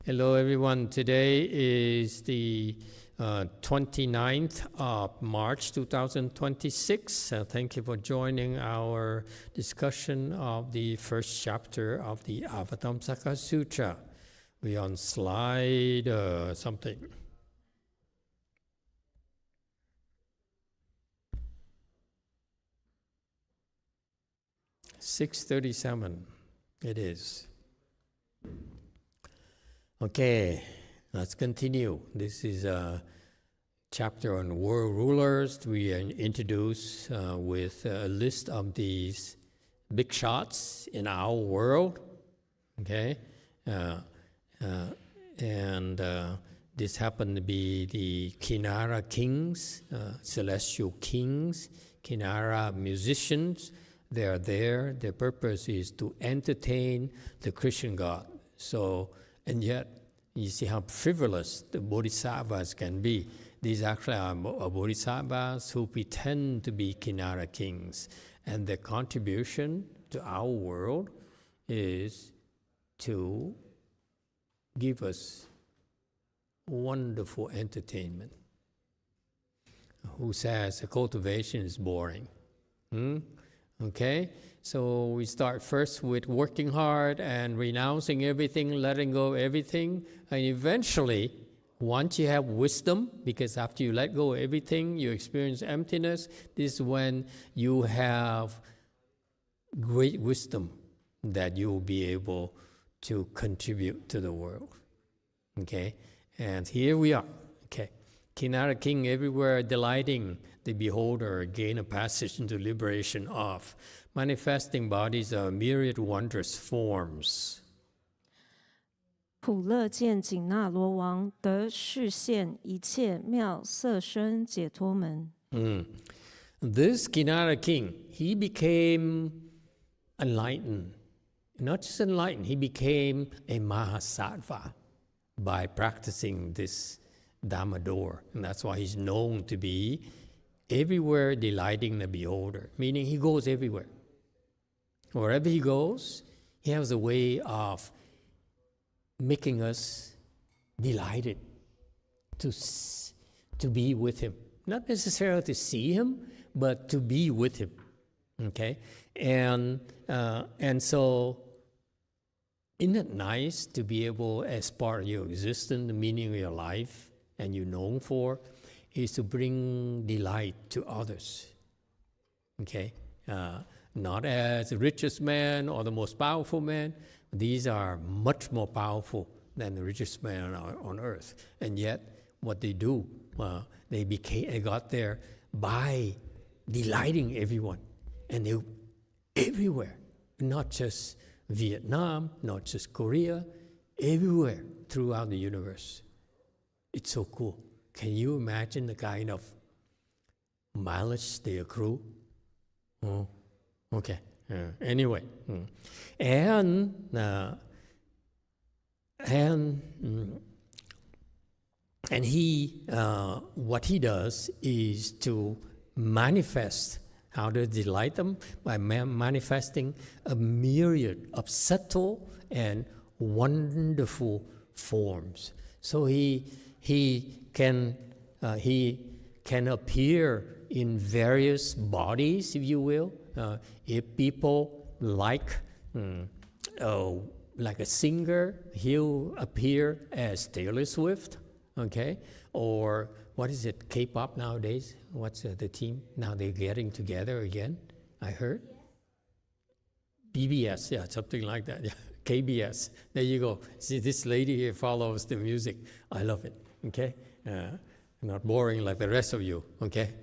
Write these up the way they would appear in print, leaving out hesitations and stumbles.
Hello everyone, today is the 29th of March 2026. Thank you for joining our discussion of the first chapter of the Avatamsaka Sutra. We're on slide something. $637 it is. Okay, let's continue. This is a chapter on world rulers. We introduce with a list of these big shots in our world. Okay, and this happened to be the Kinara kings, celestial kings, Kinara musicians. They are there. Their purpose is to entertain the Christian God. And yet, you see how frivolous the bodhisattvas can be. These actually are bodhisattvas who pretend to be Kinara kings. And their contribution to our world is to give us wonderful entertainment. Who says cultivation is boring? Okay? So we start first with working hard and renouncing everything, letting go of everything. And eventually, once you have wisdom, because after you let go of everything, you experience emptiness, this is when you have great wisdom that you will be able to contribute to the world. Okay? And here we are. Okay? Kinara king everywhere, delighting the beholder, gain a passage into liberation of manifesting bodies of myriad wondrous forms. 普乐见紧那罗王得示现一切妙色身解脱门。This Kinara king, he became enlightened. Not just enlightened, he became a Mahasattva by practicing this Dhamma door. And that's why he's known to be everywhere delighting the beholder, meaning he goes everywhere. Wherever he goes, he has a way of making us delighted to be with him. Not necessarily to see him, but to be with him. Okay? And so, isn't it nice to be able, as part of your existence, the meaning of your life, and you're known for, is to bring delight to others. Okay? Not as the richest man or the most powerful man. These are much more powerful than the richest man on earth. And yet, what they do, they got there by delighting everyone. And they everywhere, not just Vietnam, not just Korea, everywhere throughout the universe. It's so cool. Can you imagine the kind of mileage they accrue? Oh, okay. Anyway, and he, what he does is to manifest. How to delight them? By manifesting a myriad of subtle and wonderful forms. So he can appear in various bodies, if you will. If people like a singer, he'll appear as Taylor Swift, okay? Or what is it, K-pop nowadays? What's the team? Now they're getting together again, I heard. BBS, yeah, something like that. Yeah. KBS, there you go. See, this lady here follows the music. I love it, okay? Not boring like the rest of you, okay?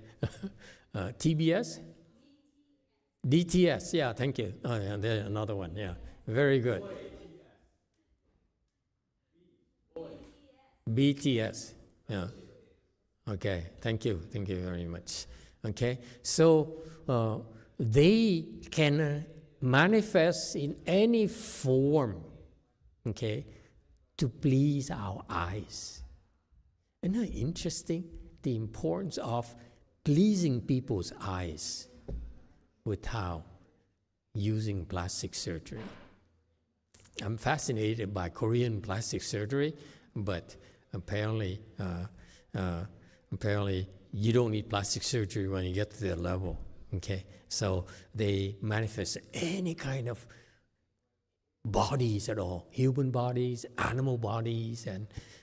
TBS? DTS, yeah, thank you. Oh, yeah, there's another one, yeah. Very good. BTS, yeah. Okay, thank you very much. Okay, so they can manifest in any form, okay, to please our eyes. Isn't that interesting? The importance of pleasing people's eyes without using plastic surgery. I'm fascinated by Korean plastic surgery, but apparently you don't need plastic surgery when you get to that level. Okay, so they manifest any kind of bodies at all, human bodies, animal bodies,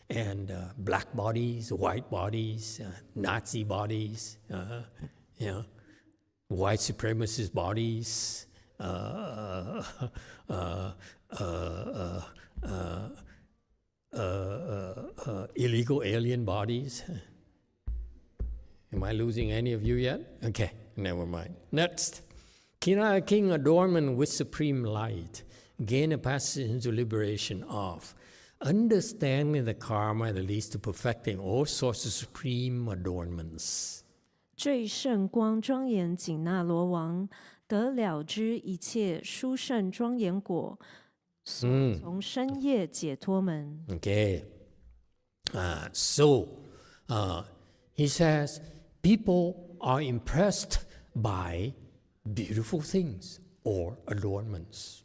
and black bodies, white bodies, Nazi bodies, white supremacist bodies, illegal alien bodies. Am I losing any of you yet? Okay, never mind. Next, Kinara King adornment with supreme light, gain a passage into liberation of understanding the karma that leads to perfecting all sorts of supreme adornments. 最圣光庄严紧那罗王得了知一切殊胜庄严果，所从深夜解脱门。Okay, so he says people are impressed by beautiful things or adornments.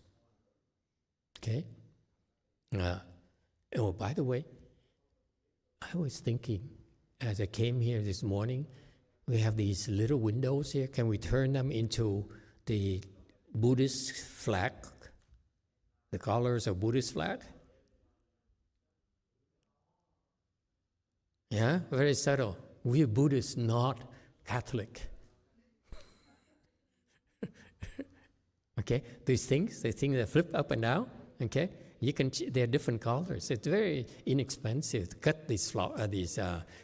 Okay. Oh, by the way, I was thinking as I came here this morning, we have these little windows here. Can we turn them into the Buddhist flag, the colors of Buddhist flag? Yeah, very subtle. We're Buddhists, not Catholic. Okay, these things that flip up and down. Okay, they're different colors. It's very inexpensive to cut these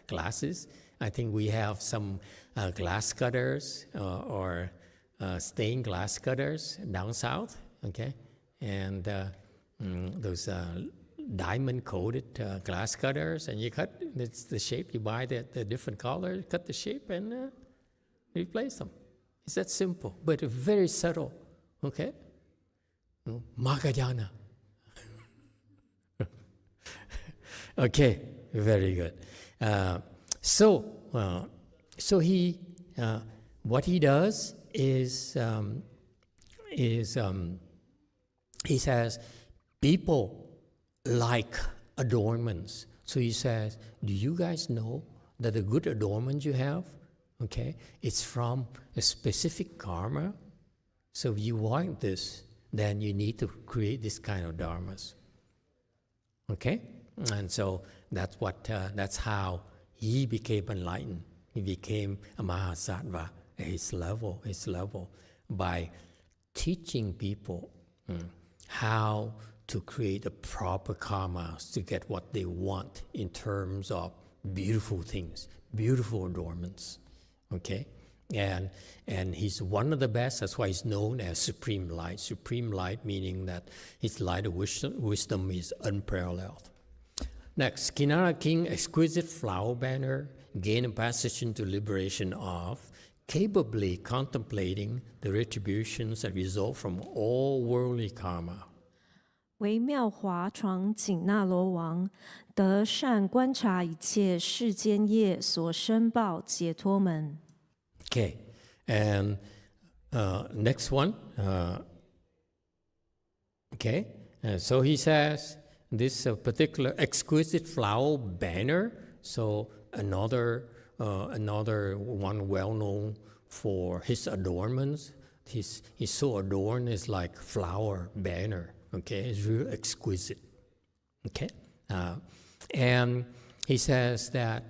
glasses. I think we have some glass cutters or stained glass cutters down south. Okay, and those diamond coated glass cutters, and you cut. It's the shape. You buy the different colors, cut the shape, and replace them. It's that simple, but very subtle. Okay, Mahayana. Okay, very good. So he, what he does is he says people like adornments. So he says, do you guys know that the good adornment you have, okay, it's from a specific karma? So if you want this, then you need to create this kind of dharmas. Okay? And so that's how he became enlightened. He became a Mahasattva at his level, by teaching people how to create the proper karmas to get what they want in terms of beautiful things, beautiful adornments. Okay? And he's one of the best. That's why he's known as Supreme Light. Supreme Light meaning that his light of wisdom is unparalleled. Next, Kinara King, exquisite flower banner, gain a passage into liberation of, capably contemplating the retributions that result from all worldly karma. 为妙华床紧那罗王，得善观察一切世间业所生报解脱门。Okay, and next one. Okay, and so he says this particular exquisite flower banner. So another one well known for his adornments. He's so adorned, it's like flower banner. Okay, it's real exquisite. Okay, and he says that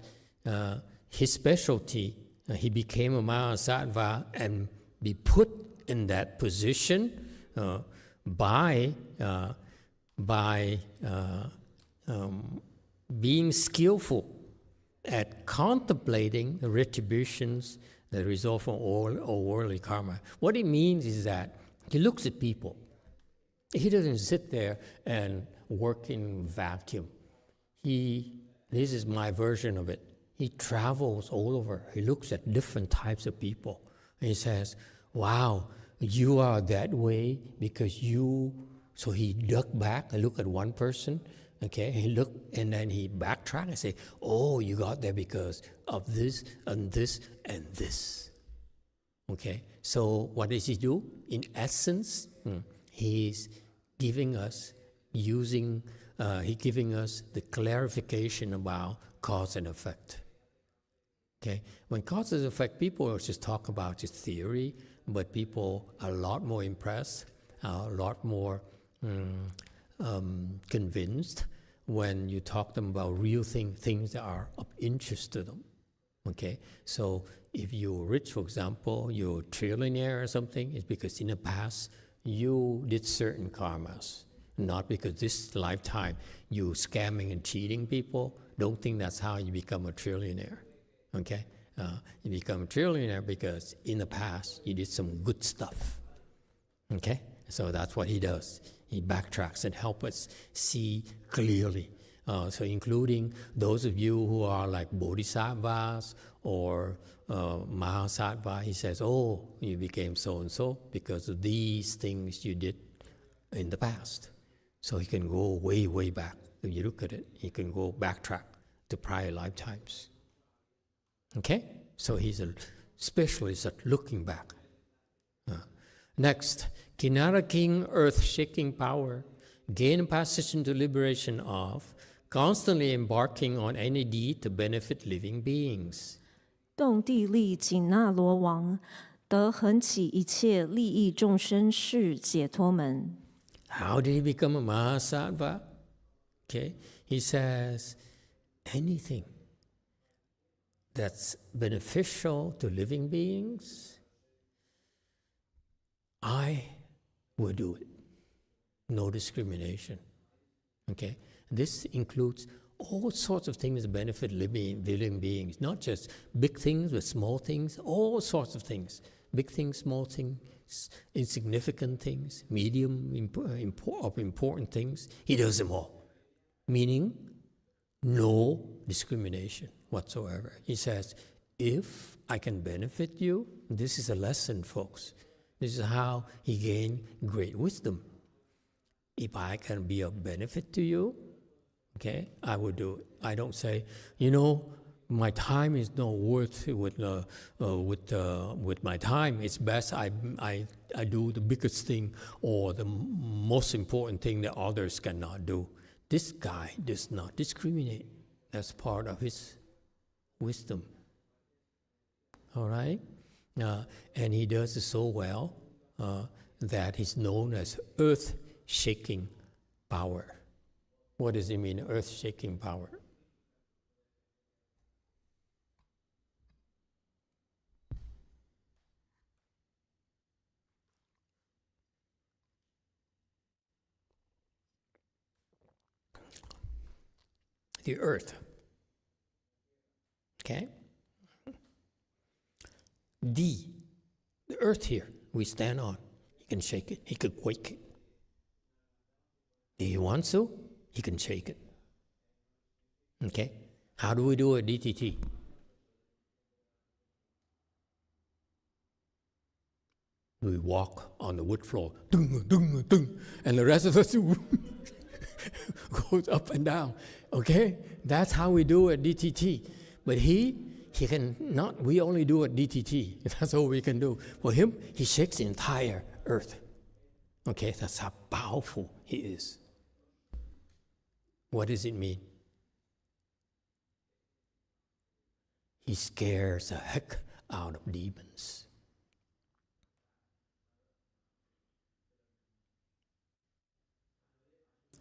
his specialty. He became a Mahasattva and be put in that position by being skillful at contemplating the retributions that result from all worldly karma. What it means is that he looks at people. He doesn't sit there and work in vacuum. This is my version of it. He travels all over. He looks at different types of people. And he says, wow, you are that way because you... So he ducked back and looked at one person. Okay, he looked and then he backtracked and said, oh, you got there because of this and this and this. Okay, so what does he do? In essence, he's giving us using, he giving us the clarification about cause and effect. Okay, when cause and effect, people just talk about just theory, but people are a lot more impressed, a lot more convinced when you talk to them about real things that are of interest to them. Okay, so if you're rich, for example, you're a trillionaire or something, it's because in the past you did certain karmas, not because this lifetime you scamming and cheating people. Don't think that's how you become a trillionaire. Okay, you become a trillionaire because in the past you did some good stuff. Okay, so that's what he does. He backtracks and helps us see clearly. So including those of you who are like bodhisattvas or mahasattva, he says, oh, you became so-and-so because of these things you did in the past. So he can go way, way back. If you look at it, he can go backtrack to prior lifetimes. Okay? So he's a specialist at looking back. Next, Kinara King, earth-shaking power, gain passage into liberation of, constantly embarking on any deed to benefit living beings. 动地利紧那罗王，得横起一切利益众生事解脱门。 How did he become a Mahasattva? Okay, he says, anything that's beneficial to living beings, I will do it. No discrimination. Okay, this includes all sorts of things that benefit living beings, not just big things, but small things, all sorts of things. Big things, small things, insignificant things, medium, important things. He does them all. Meaning, no discrimination whatsoever. He says, if I can benefit you, this is a lesson, folks. This is how he gained great wisdom. If I can be of benefit to you, okay, I will do it. I don't say, my time is not worth with my time. It's best I do the biggest thing or the most important thing that others cannot do. This guy does not discriminate. That's part of his wisdom. All right? And he does it so well that he's known as earth-shaking power. What does it mean, earth-shaking power? The earth. Okay? The earth here we stand on, he can shake it, he could quake it. If he wants to, he can shake it. Okay? How do we do a DTT? We walk on the wood floor, dung, dung, dung, and the rest of us goes up and down. Okay? That's how we do a DTT. But he can not, we only do a DTT. That's all we can do. For him, he shakes the entire earth. Okay? That's how powerful he is. What does it mean? He scares the heck out of demons.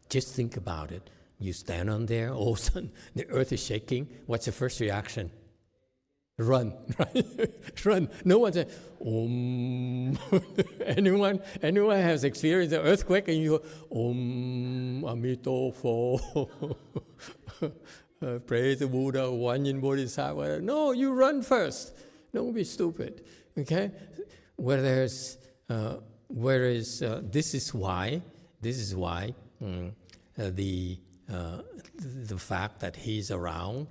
Just think about it. You stand on there, all of a sudden the earth is shaking. What's the first reaction? Run, right? Run. No one says, anyone has experienced an earthquake and you go, Amitofo. Praise the Buddha, One Yin Bodhisattva. No, you run first. Don't be stupid. Okay? This is why the fact that he's around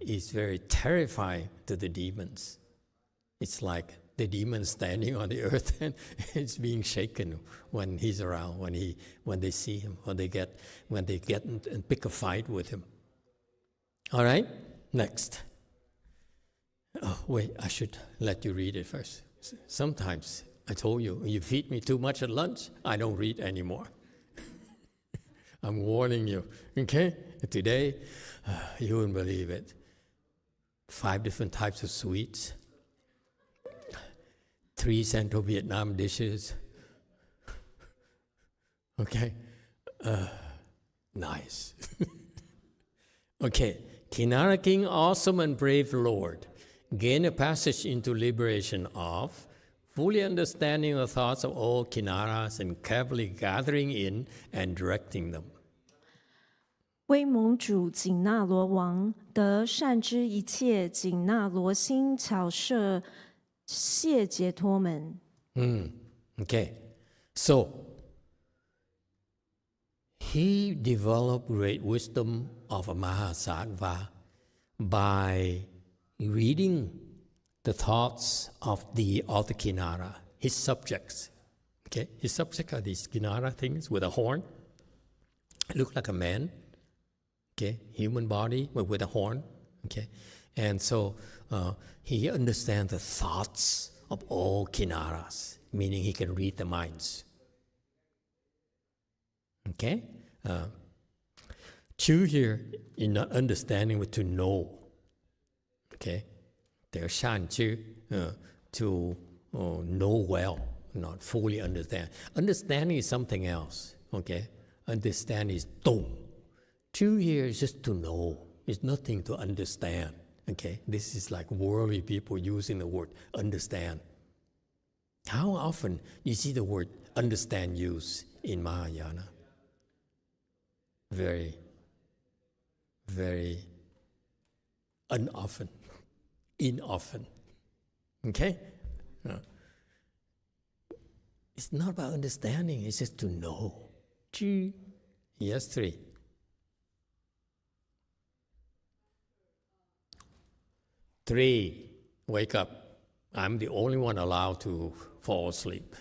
is very terrifying to the demons. It's like the demon standing on the earth and it's being shaken when he's around, when they see him, when they get and pick a fight with him. All right, next. Oh wait, I should let you read it first. Sometimes I told you, you feed me too much at lunch, I don't read anymore. I'm warning you. Okay? Today, you wouldn't believe it. 5 different types of sweets. 3 Central Vietnam dishes. Okay? Nice. Okay. Kinara King, awesome and brave Lord, gain a passage into liberation of, fully understanding the thoughts of all Kinaras and carefully gathering in and directing them. 威猛主紧那罗王，得善知一切紧那罗心巧设谢解脱门。Okay. So, he developed great wisdom of a Mahasattva by reading the thoughts of the other Kinara, his subjects. Okay, his subjects are these Kinara things with a horn. Look like a man. Okay, human body but with a horn. Okay, and so he understands the thoughts of all Kinaras, meaning he can read the minds. Okay. Chu here in not understanding but to know. Okay, there's shan chu to know well, not fully understand. Understanding is something else. Okay, understanding is dong. Chu here is just to know. It's nothing to understand. Okay, this is like worldly people using the word understand. How often you see the word understand used in Mahayana? Very, very unoften, inoften. Okay? It's not about understanding, it's just to know. Yes, 3. Three, wake up. I'm the only one allowed to fall asleep.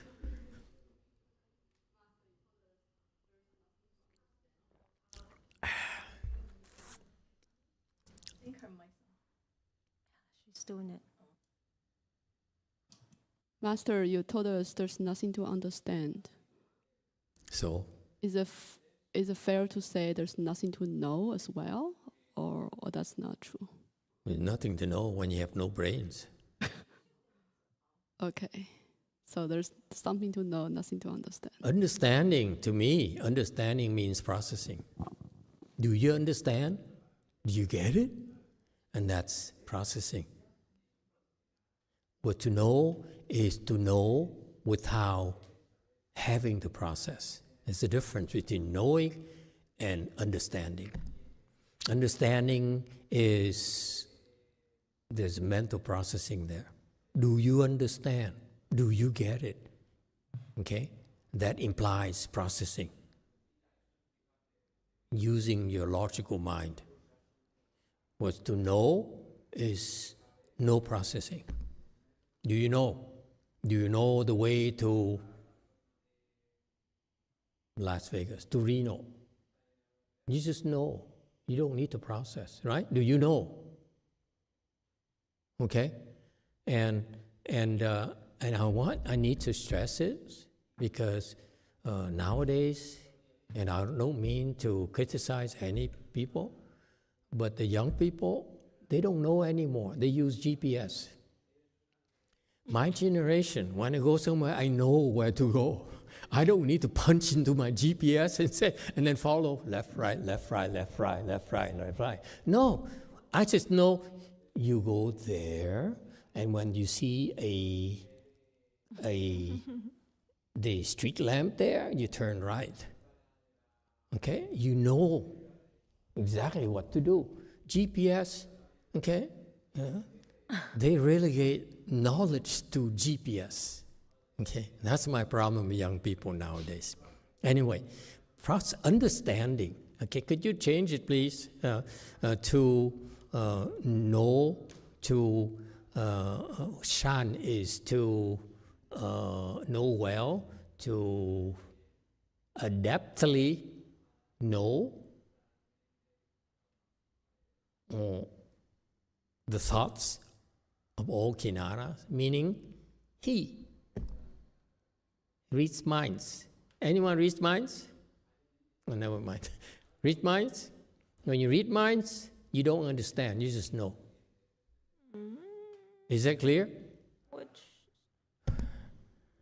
She's doing it. Master, you told us there's nothing to understand. So? Is it fair to say there's nothing to know as well? Or that's not true? There's nothing to know when you have no brains. Okay. So there's something to know, nothing to understand. Understanding, to me, understanding means processing. Do you understand? Do you get it? And that's processing. But to know is to know without having to process. There's a difference between knowing and understanding. Understanding is, there's mental processing there. Do you understand? Do you get it? Okay? That implies processing. Using your logical mind. What's to know is no processing. Do you know? Do you know the way to Las Vegas, to Reno? You just know. You don't need to process, right? Do you know? Okay? And what I need to stress is because nowadays, and I don't mean to criticize any people, but the young people, they don't know anymore. They use GPS. My generation, when I go somewhere, I know where to go. I don't need to punch into my GPS and say, and then follow left, right, left, right, left, right, left, right, left, right. No, I just know you go there, and when you see the street lamp there, you turn right. Okay? You know exactly what to do. GPS, okay? They relegate knowledge to GPS. Okay? That's my problem with young people nowadays. Anyway, understanding. Okay, could you change it, please, to know, to shan is to know well, to adeptly know the thoughts of all Kinaras, meaning he reads minds. Anyone reads minds? Oh, never mind. Read minds? When you read minds, you don't understand, you just know. Is that clear?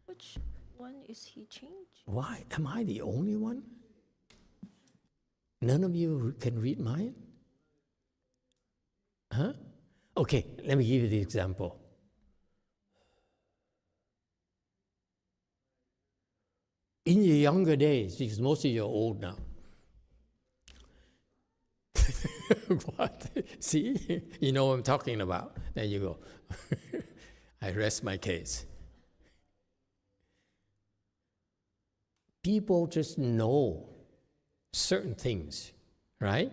Which one is he changed? Why? Am I the only one? None of you can read mind? Huh? Okay, let me give you the example. In your younger days, because most of you are old now. What? See? You know what I'm talking about. There you go. I rest my case. People just know certain things, right?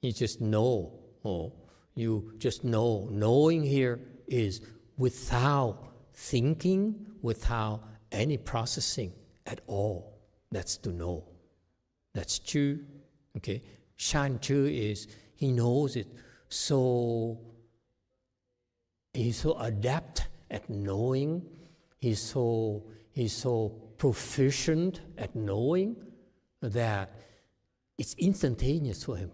You just know. Oh, you just know. Knowing here is without thinking, without any processing at all. That's to know. That's Chu. Okay. Shan Chu is he knows it. So he's so adept at knowing. He's so proficient at knowing that it's instantaneous for him.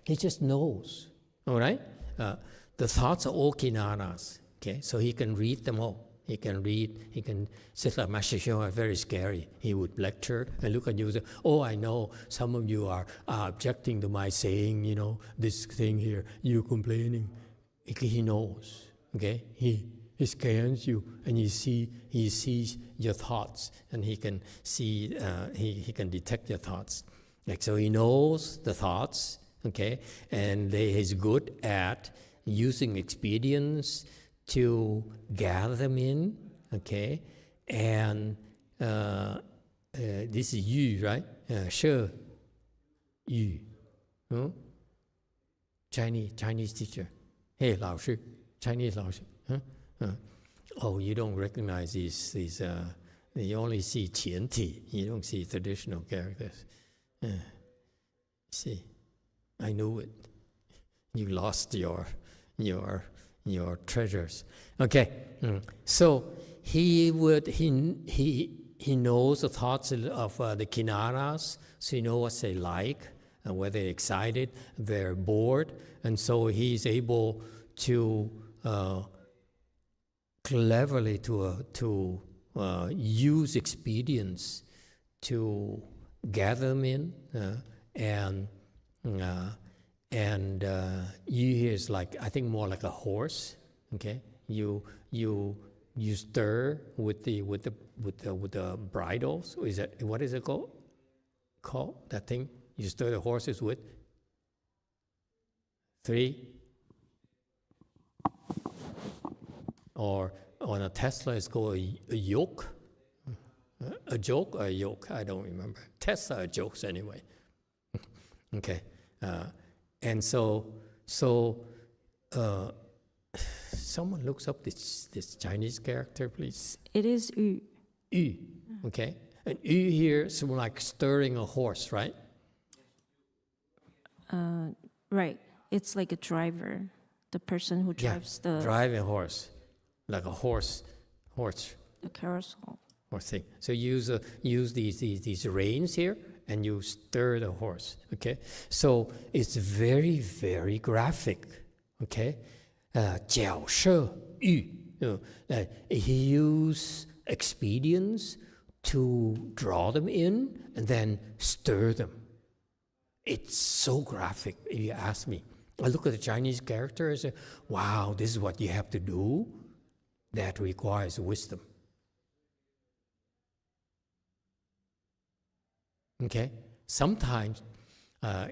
He just knows. All right? The thoughts are all kinanas. Okay, so he can read them all. He can read, he can, just like Master Showa, very scary. He would lecture and look at you and say, oh, I know some of you are objecting to my saying, you know, this thing here, you complaining. He knows, okay? He scans you and he sees your thoughts and he can see, he can detect your thoughts. Like, so he knows the thoughts, okay? And he's good at using expedience to gather them in, okay? And this is Yu, right? Sure, Yu. No? Chinese teacher. Hey, Lao Shi, Chinese Lao Shi. Huh? Oh, you don't recognize these you only see Qianti, you don't see traditional characters. See, I knew it. You lost your treasures. Okay, so he knows the thoughts of the kinaras, so he knows what they like, and whether they're excited, they're bored, and so he's able to cleverly to use expedience to gather them in, and you here is like, I think more like a horse. Okay, you stir with the bridles. Is that what is it called? That thing you stir the horses with. 3. Or on a Tesla, it's called a yoke. A joke or a yoke? I don't remember. Tesla are jokes anyway. Okay. And so someone looks up this Chinese character, please. It is Yu. Yu, okay. And Yu here is like stirring a horse, right? Right. It's like a driver, the person who drives the driving a horse, like a horse, the carousel. Horse thing. So use these reins here, and you stir the horse. Okay. So it's very, very graphic. Okay. 角色喻. He used expedience to draw them in and then stir them. It's so graphic, if you ask me. I look at the Chinese character and say, wow, this is what you have to do. That requires wisdom. Okay? Sometimes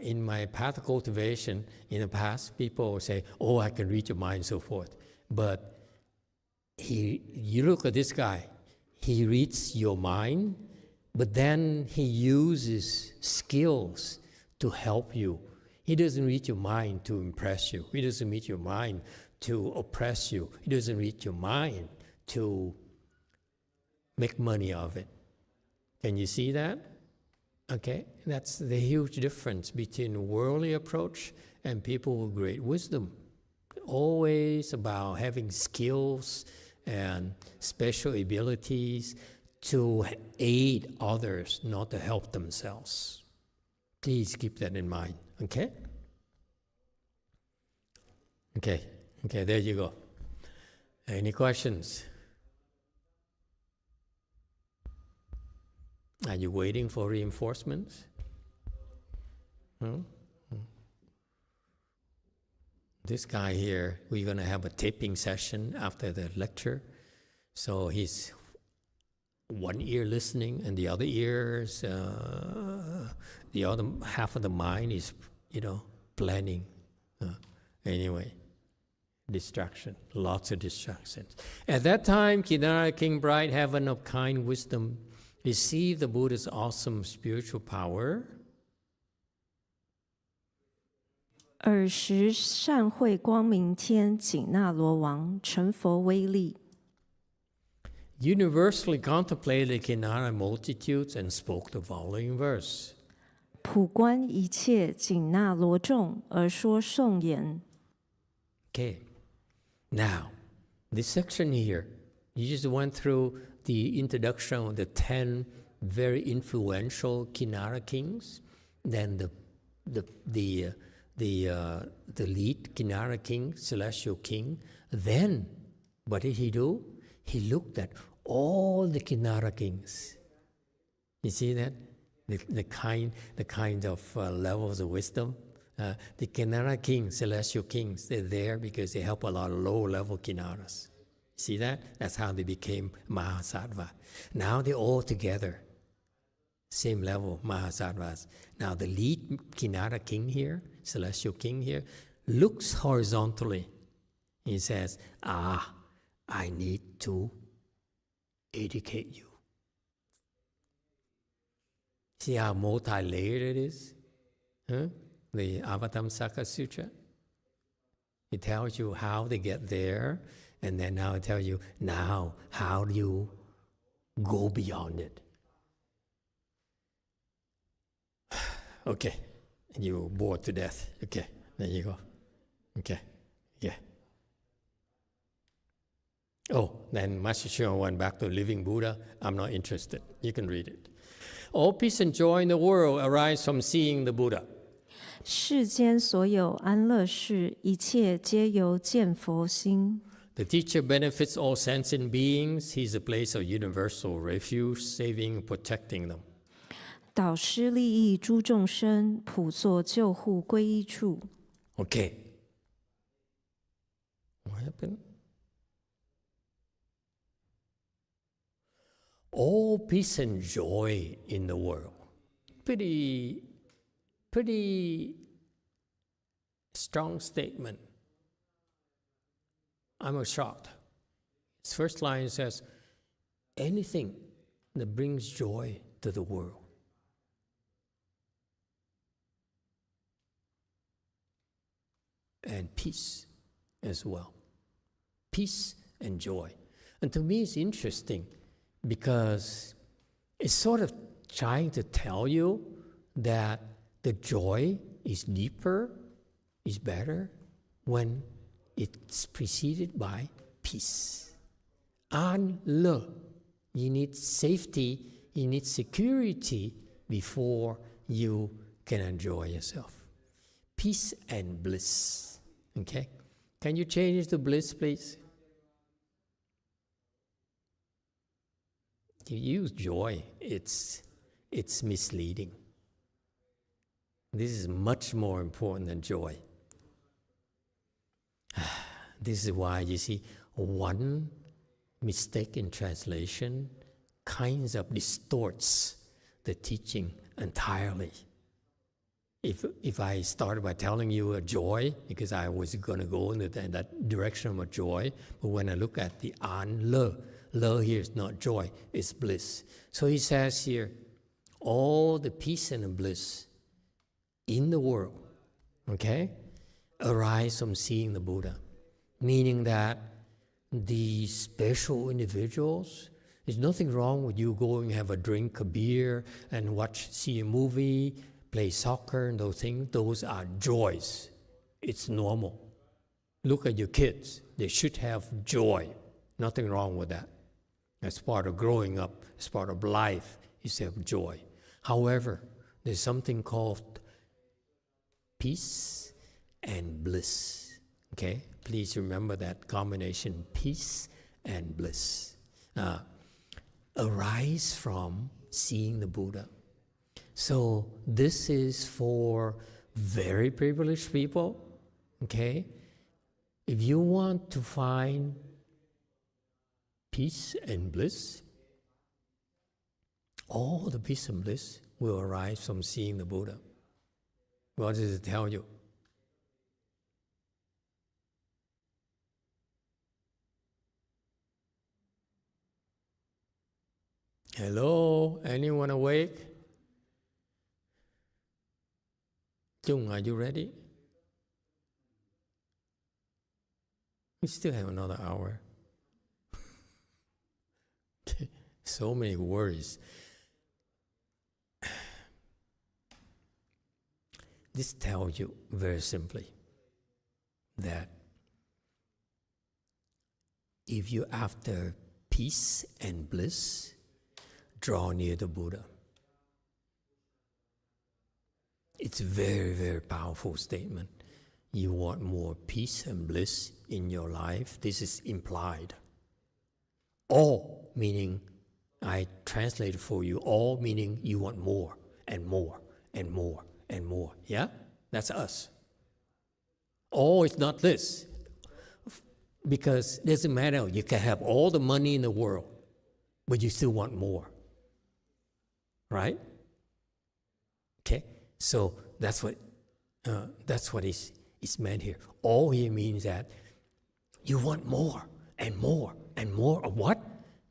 in my path of cultivation in the past, people will say, oh, I can read your mind and so forth. But you look at this guy, he reads your mind, but then he uses skills to help you. He doesn't read your mind to impress you. He doesn't read your mind to oppress you. He doesn't read your mind to make money of it. Can you see that? Okay, that's the huge difference between worldly approach and people with great wisdom. Always about having skills and special abilities to aid others, not to help themselves. Please keep that in mind, okay? Okay, there you go. Any questions? Are you waiting for reinforcements? This guy here, we're going to have a taping session after the lecture. So he's one ear listening and the other ears, the other half of the mind is, planning. Anyway, distraction, lots of distractions. At that time, Kinara, King Bright, heaven of kind wisdom, received the Buddha's awesome spiritual power. 尔时善会光明天紧那罗王成佛威力， Universally contemplated Kinara multitudes and spoke the following verse. 普观一切紧那罗众而说颂言。 Okay, now, this section here, you just went through the introduction of the 10 very influential Kinara kings, then the lead Kinara king, celestial king. Then, what did he do? He looked at all the Kinara kings. You see that? The kind of levels of wisdom. The Kinara kings, celestial kings, they're there because they help a lot of low-level Kinaras. See that? That's how they became Mahasattva. Now they're all together, same level, Mahasattvas. Now the lead Kinara king here, celestial king here, looks horizontally. He says, I need to educate you. See how multi-layered it is? The Avatamsaka Sutra. It tells you how to get there, and then now it tells you, now, how do you go beyond it? Okay, you're bored to death. Okay, there you go. Okay, yeah. Oh, then Master Chuan went back to Living Buddha. I'm not interested. You can read it. All peace and joy in the world arise from seeing the Buddha. 世间所有安乐事，一切皆由见佛心。 The teacher benefits all sentient beings. He's a place of universal refuge, saving and protecting them. 导师利益诸众生，普作救护归依处。 Okay. What happened? All peace and joy in the world. Pretty strong statement. I'm shocked. His first line says, anything that brings joy to the world. And peace as well. Peace and joy. And to me it's interesting because it's sort of trying to tell you that the joy is deeper, is better when it's preceded by peace. An le, you need safety, you need security before you can enjoy yourself. Peace and bliss. Okay? Can you change it to bliss, please? You use joy, it's misleading. This is much more important than joy. This is why, you see, one mistake in translation kinds of distorts the teaching entirely. If I started by telling you a joy, because I was going to go in that direction of joy, but when I look at the an le here is not joy, it's bliss. So he says here, all the peace and the bliss in the world, okay, arise from seeing the Buddha. Meaning that these special individuals, there's nothing wrong with you going and have a drink, a beer, and see a movie, play soccer and those things. Those are joys. It's normal. Look at your kids. They should have joy. Nothing wrong with that. As part of growing up, as part of life, is to have joy. However, there's something called peace and bliss. Okay? Please remember that combination, peace and bliss. Arise from seeing the Buddha. So this is for very privileged people. Okay? If you want to find peace and bliss, all the peace and bliss will arise from seeing the Buddha. What does it tell you? Hello? Anyone awake? Chung, are you ready? We still have another hour. So many worries. This tells you very simply that if you're after peace and bliss, draw near the Buddha. It's a very, very powerful statement. You want more peace and bliss in your life. This is implied. All meaning, I translate it for you, all meaning you want more and more and more and more. Yeah? That's us. All is not this. Because it doesn't matter, you can have all the money in the world, but you still want more. Right? Okay? So that's what is meant here. All here means that you want more and more and more of what?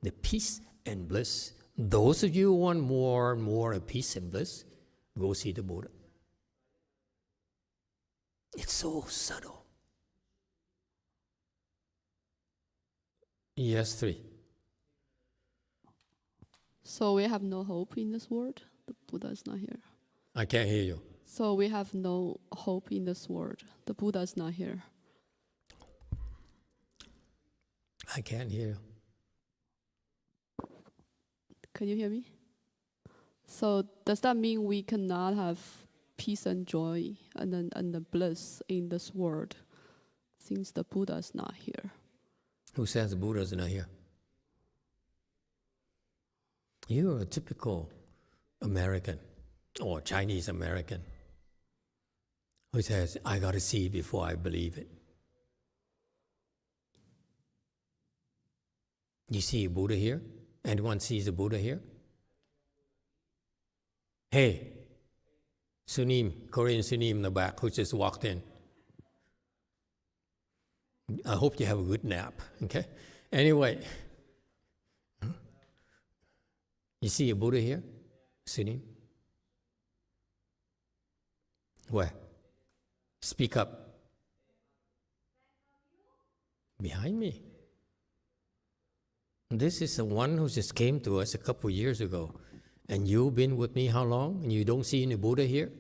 The peace and bliss. Those of you who want more and more of peace and bliss, go see the Buddha. It's so subtle. Yes, 3. So we have no hope in this world? The Buddha is not here. I can't hear you. So we have no hope in this world. The Buddha is not here. I can't hear you. Can you hear me? So does that mean we cannot have peace and joy and the bliss in this world since the Buddha is not here? Who says the Buddha is not here? You're a typical American or Chinese American who says, I got to see it before I believe it. You see a Buddha here? Anyone sees a Buddha here? Hey, Sunim, Korean Sunim in the back who just walked in. I hope you have a good nap, okay? Anyway, you see a Buddha here? Sunim? Where? Speak up. Behind me. This is the one who just came to us a couple years ago. And you've been with me how long? And you don't see any Buddha here?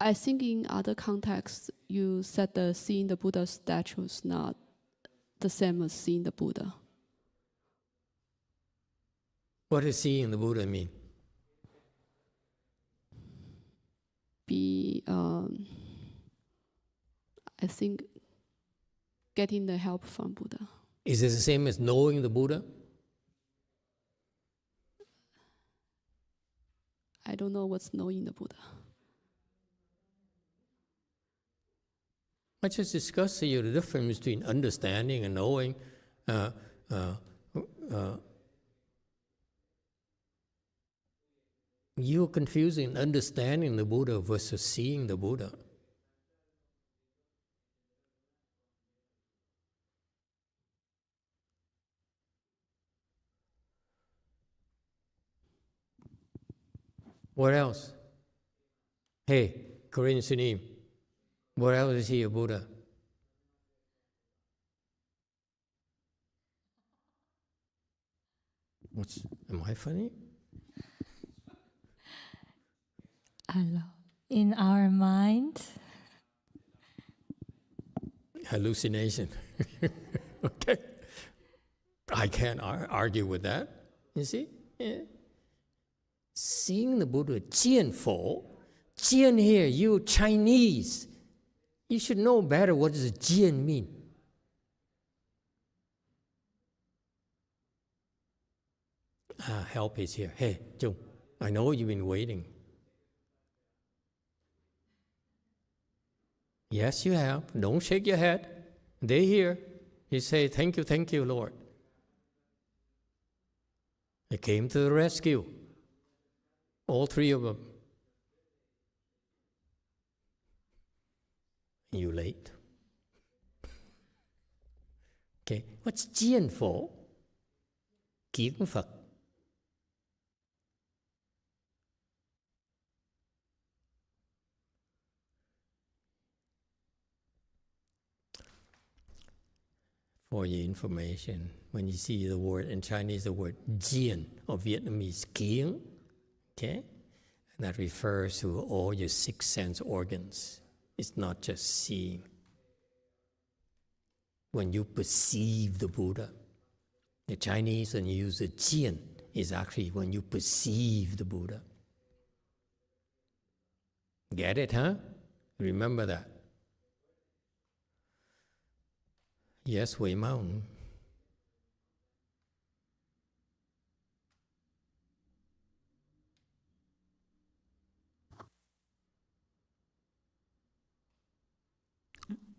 I think in other contexts, you said that seeing the Buddha statue is not the same as seeing the Buddha. What does seeing the Buddha mean? I think getting the help from Buddha. Is it the same as knowing the Buddha? I don't know what's knowing the Buddha. I just discussed to you the difference between understanding and knowing. You're confusing understanding the Buddha versus seeing the Buddha. What else? Hey, Korean Sunim, where else is he a Buddha? Am I funny? In our mind. Hallucination. Okay. I can't argue with that. You see? Yeah. Seeing the Buddha, Jian Fo. Jian here, you Chinese. You should know better what does Jian mean. Help is here. Hey, Jung, I know you've been waiting. Yes, you have. Don't shake your head. They're here. You say, thank you, Lord. They came to the rescue. All three of them. You late. Okay, what's Jian for? Kiến Phật. For your information, when you see the word in Chinese, the word Jian or Vietnamese Kiến, okay, and that refers to all your six sense organs. It's not just seeing. When you perceive the Buddha, the Chinese, when you use the Jian, is actually when you perceive the Buddha. Get it, huh? Remember that. Yes, Wei Mao.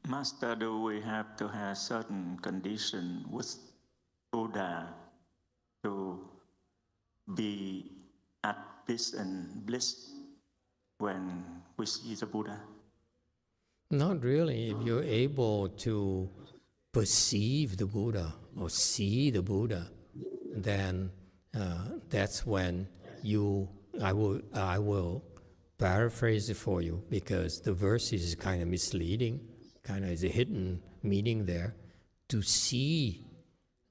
Master, do we have to have certain condition with Buddha to be at peace and bliss when we see the Buddha? Not really. If you're able to perceive the Buddha or see the Buddha, then that's when I will paraphrase it for you, because the verse is kind of misleading, kind of is a hidden meaning there. To see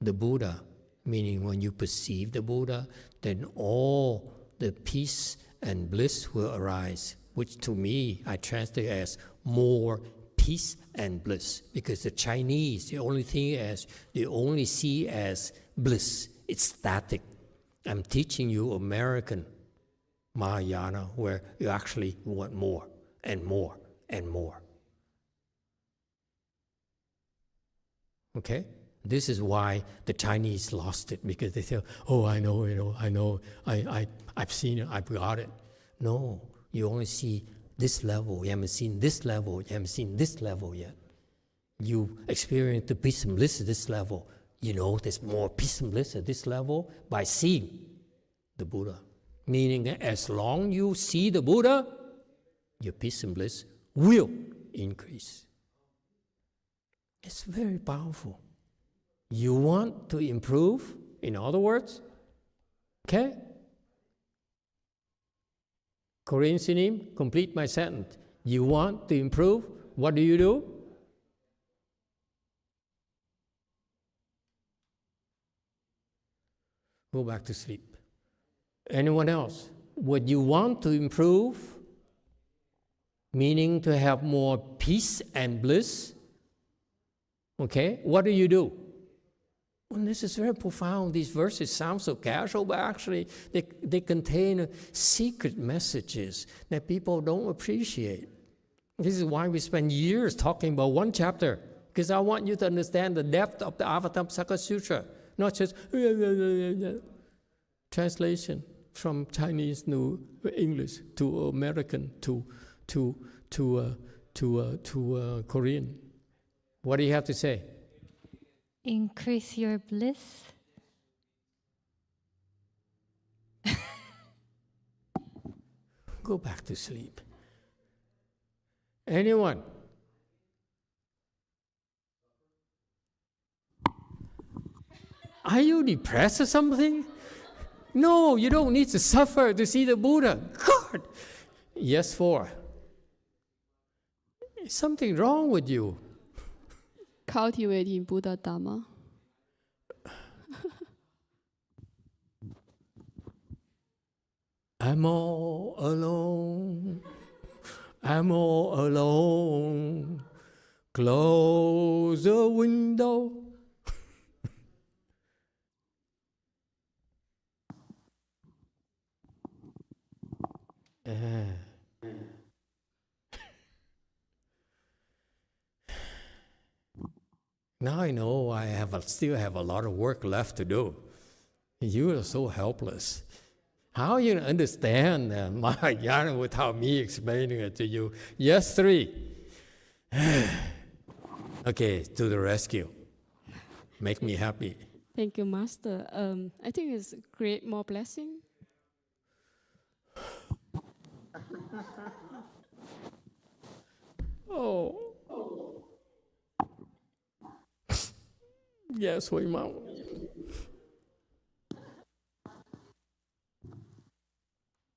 the Buddha, meaning when you perceive the Buddha, then all the peace and bliss will arise, which to me I translate as more peace and bliss, because the Chinese, they only see as bliss. It's static. I'm teaching you American Mahayana, where you actually want more and more and more. Okay? This is why the Chinese lost it, because they say, oh, I know, I've seen it, I've got it. No, you only see this level, you haven't seen this level, you haven't seen this level yet. You experience the peace and bliss at this level. You know there's more peace and bliss at this level by seeing the Buddha. Meaning that as long as you see the Buddha, your peace and bliss will increase. It's very powerful. You want to improve, in other words, okay? Korean Sinim, complete my sentence. You want to improve, what do? Go back to sleep. Anyone else? What you want to improve, meaning to have more peace and bliss, okay? What do? Well, this is very profound. These verses sound so casual, but actually they contain secret messages that people don't appreciate. This is why we spend years talking about one chapter, because I want you to understand the depth of the Avatamsaka Sutra, not just translation from Chinese to English to American to Korean. What do you have to say? Increase your bliss. Go back to sleep. Anyone? Are you depressed or something? No, you don't need to suffer to see the Buddha. God! Yes, 4. something wrong with you. Cultivating Buddha Dharma. I'm all alone. I'm all alone. Close the window. Now I know I still have a lot of work left to do. You are so helpless. How are you going to understand Mahayana without me explaining it to you? Yes, 3. Okay, to the rescue. Make me happy. Thank you, Master. I think it's create more blessing. Oh. Yes, we mount.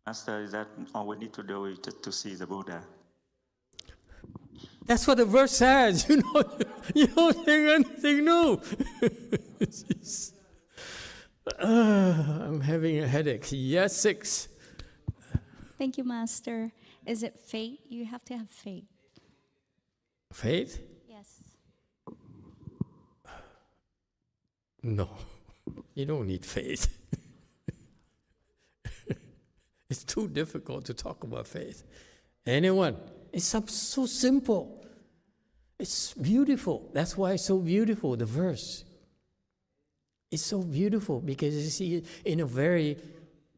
Master, is that all we need to do is just to see the Buddha? That's what the verse says. You don't think anything new. I'm having a headache. Yes, 6. Thank you, Master. Is it faith? You have to have faith. Faith? Yes. No, you don't need faith. It's too difficult to talk about faith. Anyone? It's so simple. It's beautiful. That's why it's so beautiful, the verse. It's so beautiful because you see, in a very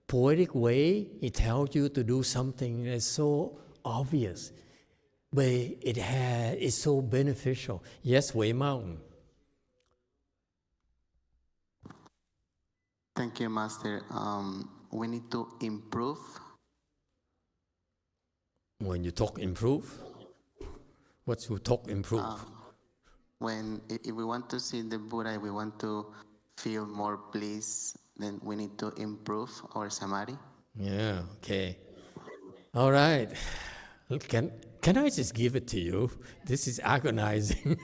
poetic way, it tells you to do something that's so obvious, but it's so beneficial. Yes, Wei Mountain. Thank you, Master. We need to improve. When you talk improve, what's you talk improve? If we want to see the Buddha, we want to feel more bliss, then we need to improve our samadhi. Yeah, okay. All right. Can I just give it to you? This is agonizing.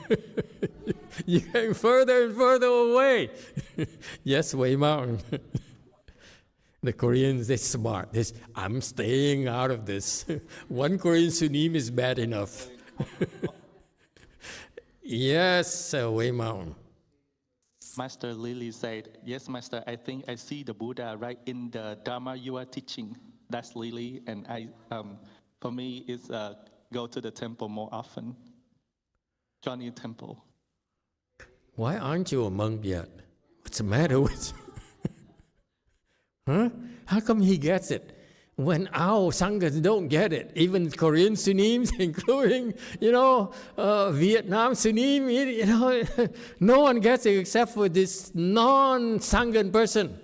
You're getting further and further away. Yes, Wei Mountain. The Koreans, they're smart. I'm staying out of this. One Korean sunim is bad enough. Yes, Wei Mountain. Master Lily said, yes, Master, I think I see the Buddha right in the Dharma you are teaching. That's Lily, and for me, it's go to the temple more often. Johnny Temple. Why aren't you a monk yet? What's the matter with you? Huh? How come he gets it? When our Sanghas don't get it, even Korean Sunims, including, Vietnam Sunim, no one gets it except for this non-Sanghan person.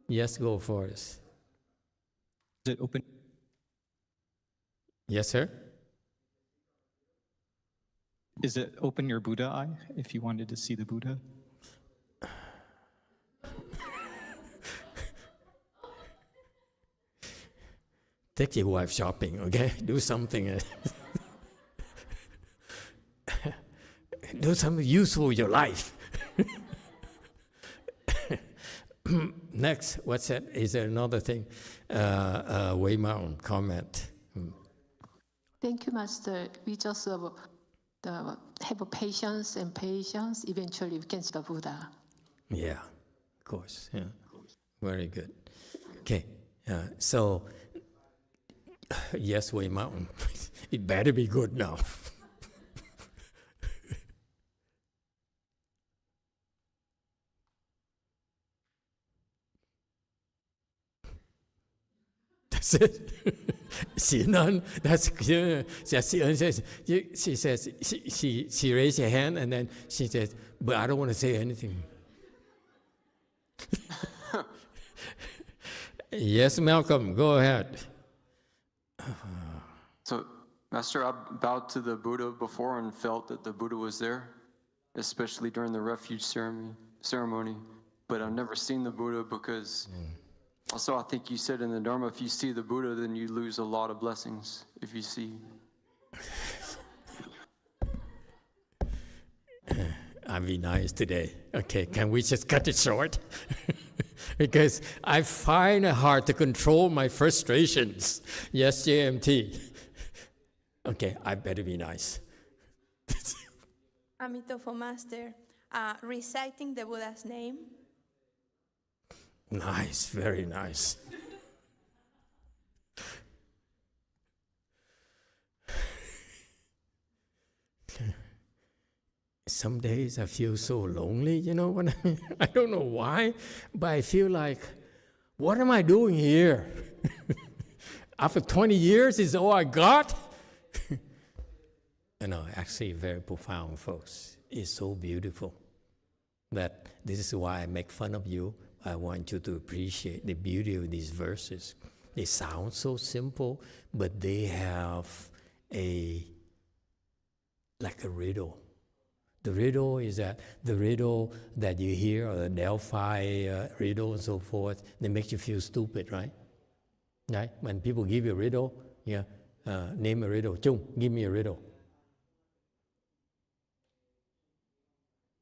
Yes, go for it. Is it open? Yes, sir? Is it open your Buddha eye if you wanted to see the Buddha? Take your wife shopping, okay? Do something. Do something useful in your life. Next, what's that? Is there another thing? Wei Mountain comment. Thank you, Master. We just have patience and patience. Eventually, we can see the Buddha. Yeah, of course. Yeah, very good. Okay, so yes, Wei Mountain. It better be good now. That's it. Xinan, she says, she raised her hand and then she says, but I don't want to say anything. Yes, Malcolm, go ahead. So, Master, I bowed to the Buddha before and felt that the Buddha was there, especially during the refuge ceremony. But I've never seen the Buddha because also I think you said in the Dharma, if you see the Buddha, then you lose a lot of blessings if you see. I'll be nice today. Okay, can we just cut it short? Because I find it hard to control my frustrations. Yes, JMT. Okay, I better be nice. Amitabha Master, reciting the Buddha's name. Nice, very nice. Some days I feel so lonely, you know what I mean? I don't know why, but I feel like, what am I doing here? After 20 years, is all I got? No, actually very profound, folks. It's so beautiful that this is why I make fun of you. I want you to appreciate the beauty of these verses. They sound so simple, but they have like a riddle. The riddle is the riddle that you hear, or the Delphi riddle and so forth, they make you feel stupid, right? Right? When people give you a riddle, name a riddle. Chung, give me a riddle.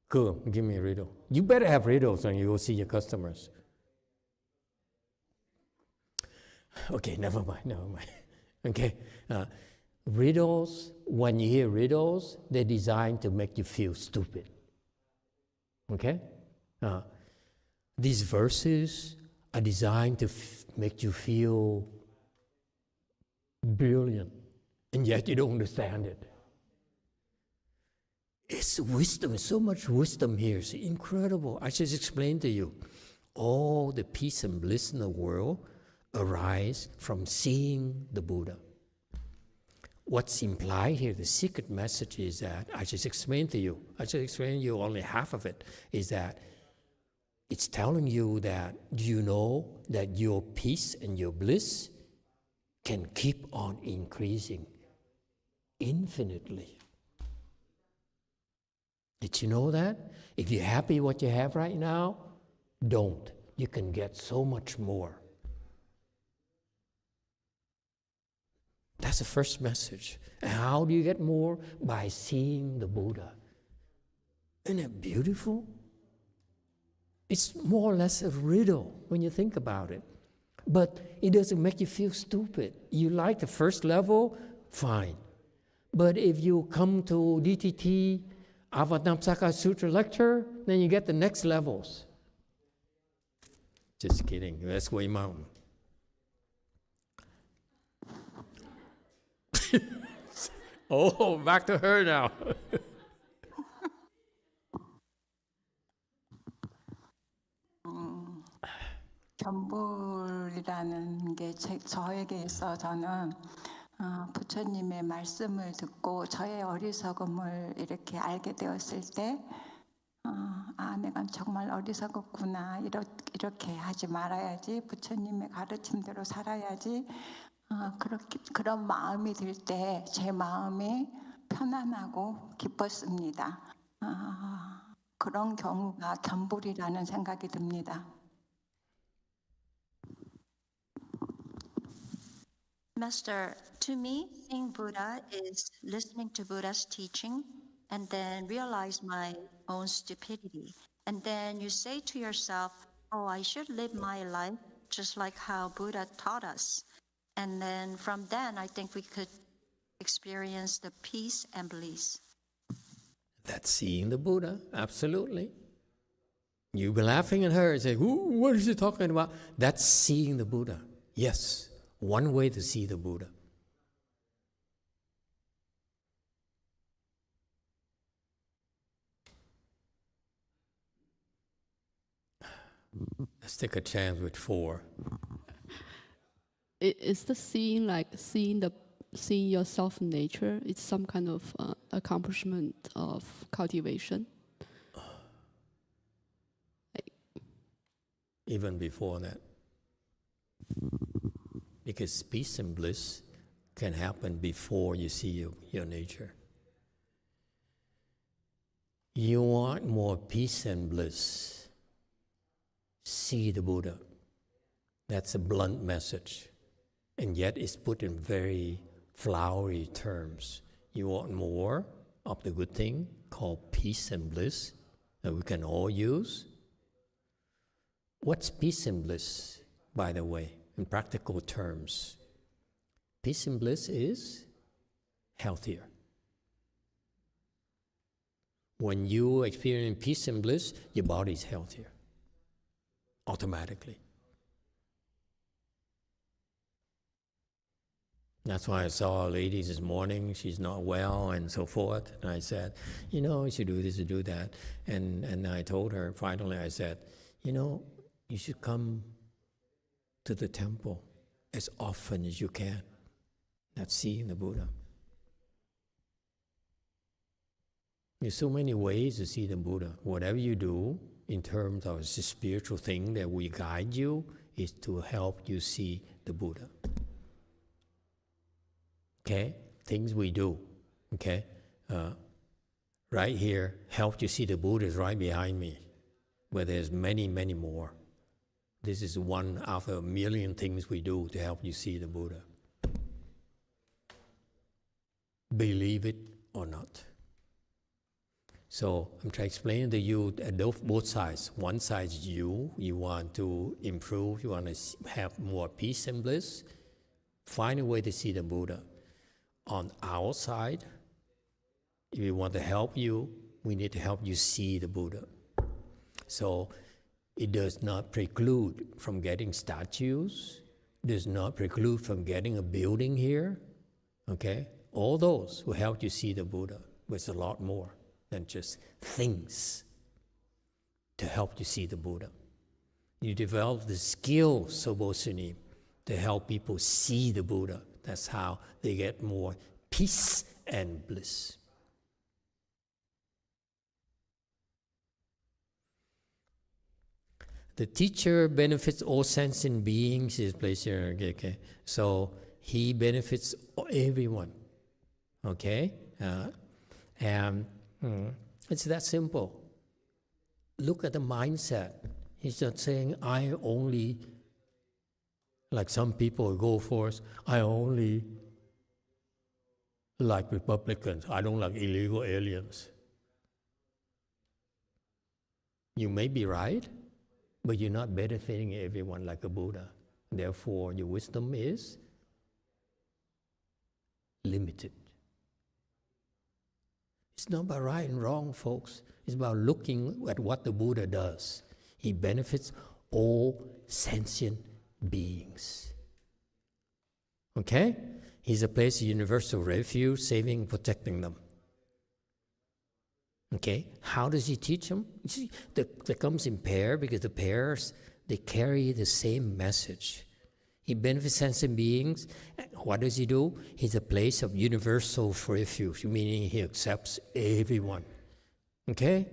Cool, give me a riddle. You better have riddles when you go see your customers. Okay, never mind. Okay, riddles, when you hear riddles, they're designed to make you feel stupid. Okay? These verses are designed to make you feel brilliant, and yet you don't understand it. It's wisdom, so much wisdom here. It's incredible. I just explained to you. All the peace and bliss in the world arise from seeing the Buddha. What's implied here, the secret message is that, I just explained to you, only half of it, is that it's telling you that, do you know that your peace and your bliss can keep on increasing infinitely? Did you know that? If you're happy what you have right now, don't. You can get so much more. That's the first message. And how do you get more? By seeing the Buddha. Isn't it beautiful? It's more or less a riddle when you think about it. But it doesn't make you feel stupid. You like the first level, fine. But if you come to DTT, Avatamsaka Sutra lecture, then you get the next levels. Just kidding, that's way mountain. Oh, back to her now. 견불이라는 게 저에게 있어 저는 부처님의 말씀을 듣고 저의 어리석음을 이렇게 알게 되었을 때 내가 정말 어리석었구나, 이렇게 하지 말아야지, 부처님의 가르침대로 살아야지, 그런 마음이 들 때 제 마음이 편안하고 기뻤습니다. 그런 경우가 견불이라는 생각이 듭니다. Master, to me, seeing Buddha is listening to Buddha's teaching and then realize my own stupidity. And then you say to yourself, oh, I should live my life just like how Buddha taught us. And then from then, I think we could experience the peace and bliss. That's seeing the Buddha, absolutely. You've been laughing at her and saying, what is she talking about? That's seeing the Buddha. Yes. One way to see the Buddha. Let's take a chance with 4. Is the seeing like seeing yourself in nature? It's some kind of accomplishment of cultivation. Even before that. Because peace and bliss can happen before you see your nature. You want more peace and bliss, see the Buddha. That's a blunt message. And yet it's put in very flowery terms. You want more of the good thing called peace and bliss, that we can all use. What's peace and bliss, by the way, in practical terms? Peace and bliss is healthier. When you experience peace and bliss, your body is healthier, automatically. That's why I saw a lady this morning, she's not well and so forth. And I said, you should do this, you do that. And I told her, finally I said, you should come to the temple as often as you can. That's seeing the Buddha. There's so many ways to see the Buddha. Whatever you do in terms of the spiritual thing that we guide you is to help you see the Buddha. Okay? Things we do. Okay? Right here, help you see the Buddha is right behind me. But there's many, many more. This is one out of a million things we do to help you see the Buddha. Believe it or not. So I'm trying to explain to you at both sides. One side is you want to improve, you want to have more peace and bliss. Find a way to see the Buddha. On our side, if we want to help you, we need to help you see the Buddha. So it does not preclude from getting statues, does not preclude from getting a building here, okay? All those will help you see the Buddha, but it's a lot more than just things to help you see the Buddha. You develop the skill, Sobosuni, to help people see the Buddha. That's how they get more peace and bliss. The teacher benefits all sentient beings, his place here. Okay. So he benefits everyone. Okay? And it's that simple. Look at the mindset. He's not saying, I only, like some people go for, I only like Republicans. I don't like illegal aliens. You may be right, but you're not benefiting everyone like a Buddha. Therefore, your wisdom is limited. It's not about right and wrong, folks. It's about looking at what the Buddha does. He benefits all sentient beings. Okay? He's a place of universal refuge, saving, protecting them. Okay? How does he teach them? You see, that comes in pair because the pairs, they carry the same message. He benefits sentient beings. What does he do? He's a place of universal refuge, meaning he accepts everyone. Okay?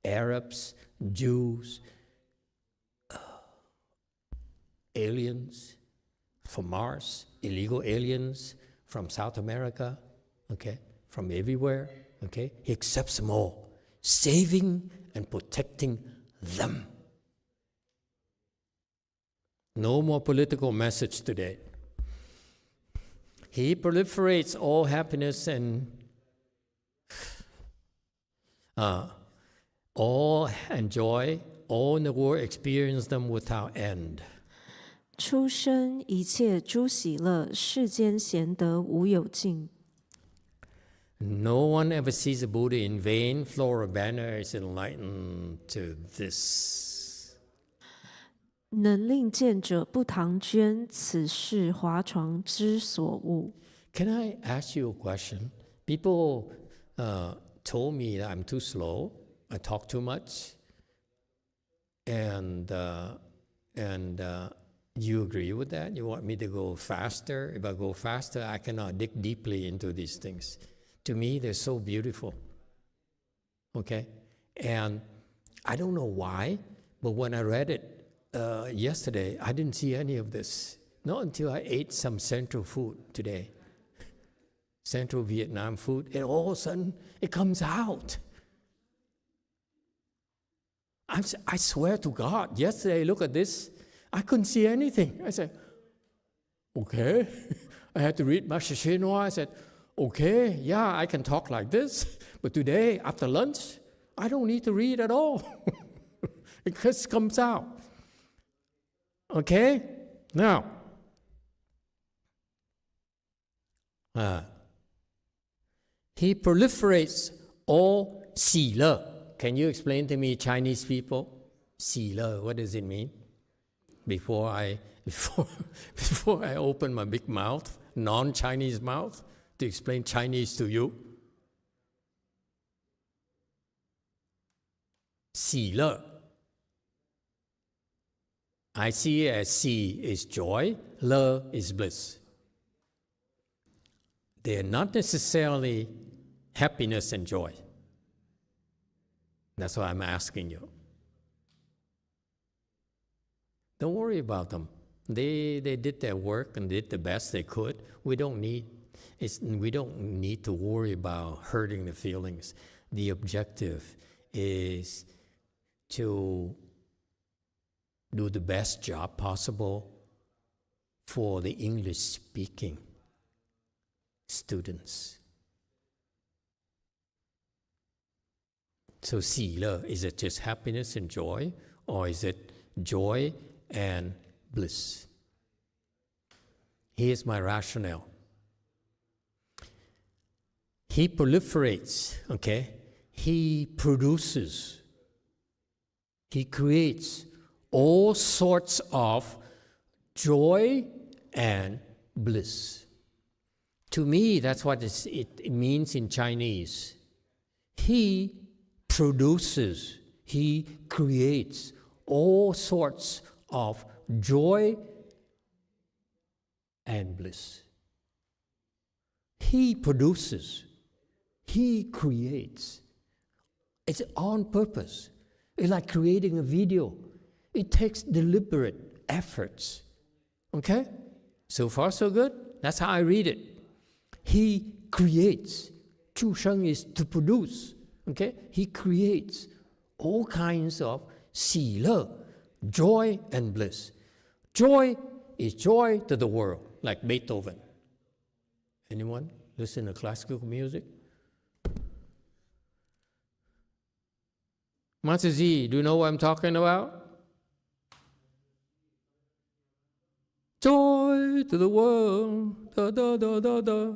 Arabs, Jews, aliens from Mars, illegal aliens from South America, okay, from everywhere, okay? He accepts them all, saving and protecting them. No more political message today. He proliferates all happiness and all and joy, all in the world experience them without end. 出生一切诸喜乐，世间贤德无有尽。No one ever sees the Buddha in vain. Flora Banner is enlightened to this. 能令见者不唐捐，此是华床之所恶。Can I ask you a question? People told me that I'm too slow, I talk too much, and you agree with that? You want me to go faster? If I go faster, I cannot dig deeply into these things. To me, they're so beautiful. Okay? And I don't know why, but when I read it yesterday, I didn't see any of this. Not until I ate some Central food today. Central Vietnam food, and all of a sudden, it comes out. I swear to God, yesterday, look at this. I couldn't see anything. I said, okay. I had to read Master Shenhua. I said, okay, yeah, I can talk like this. But today, after lunch, I don't need to read at all. It just comes out. Okay? Now, he proliferates all sila. Can you explain to me, Chinese people? Sila, what does it mean? Before I open my big mouth, non-Chinese mouth, to explain Chinese to you. Sila. I see it as si is joy, la is bliss. They are not necessarily happiness and joy. That's why I'm asking you. Don't worry about them. They did their work and did the best they could. We don't need to worry about hurting the feelings. The objective is to do the best job possible for the English-speaking students. So sila, is it just happiness and joy, or is it joy and bliss? Here's my rationale. He proliferates, okay? He produces, he creates all sorts of joy and bliss. To me, that's what it means in Chinese. He produces, he creates all sorts of joy and bliss. He produces, he creates. It's on purpose. It's like creating a video. It takes deliberate efforts. Okay? So far, so good? That's how I read it. He creates. 出生 is to produce. Okay? He creates all kinds of sila, joy and bliss. Joy is joy to the world, like Beethoven. Anyone listen to classical music? Master Z, do you know what I'm talking about? Joy to the world, da da da da da.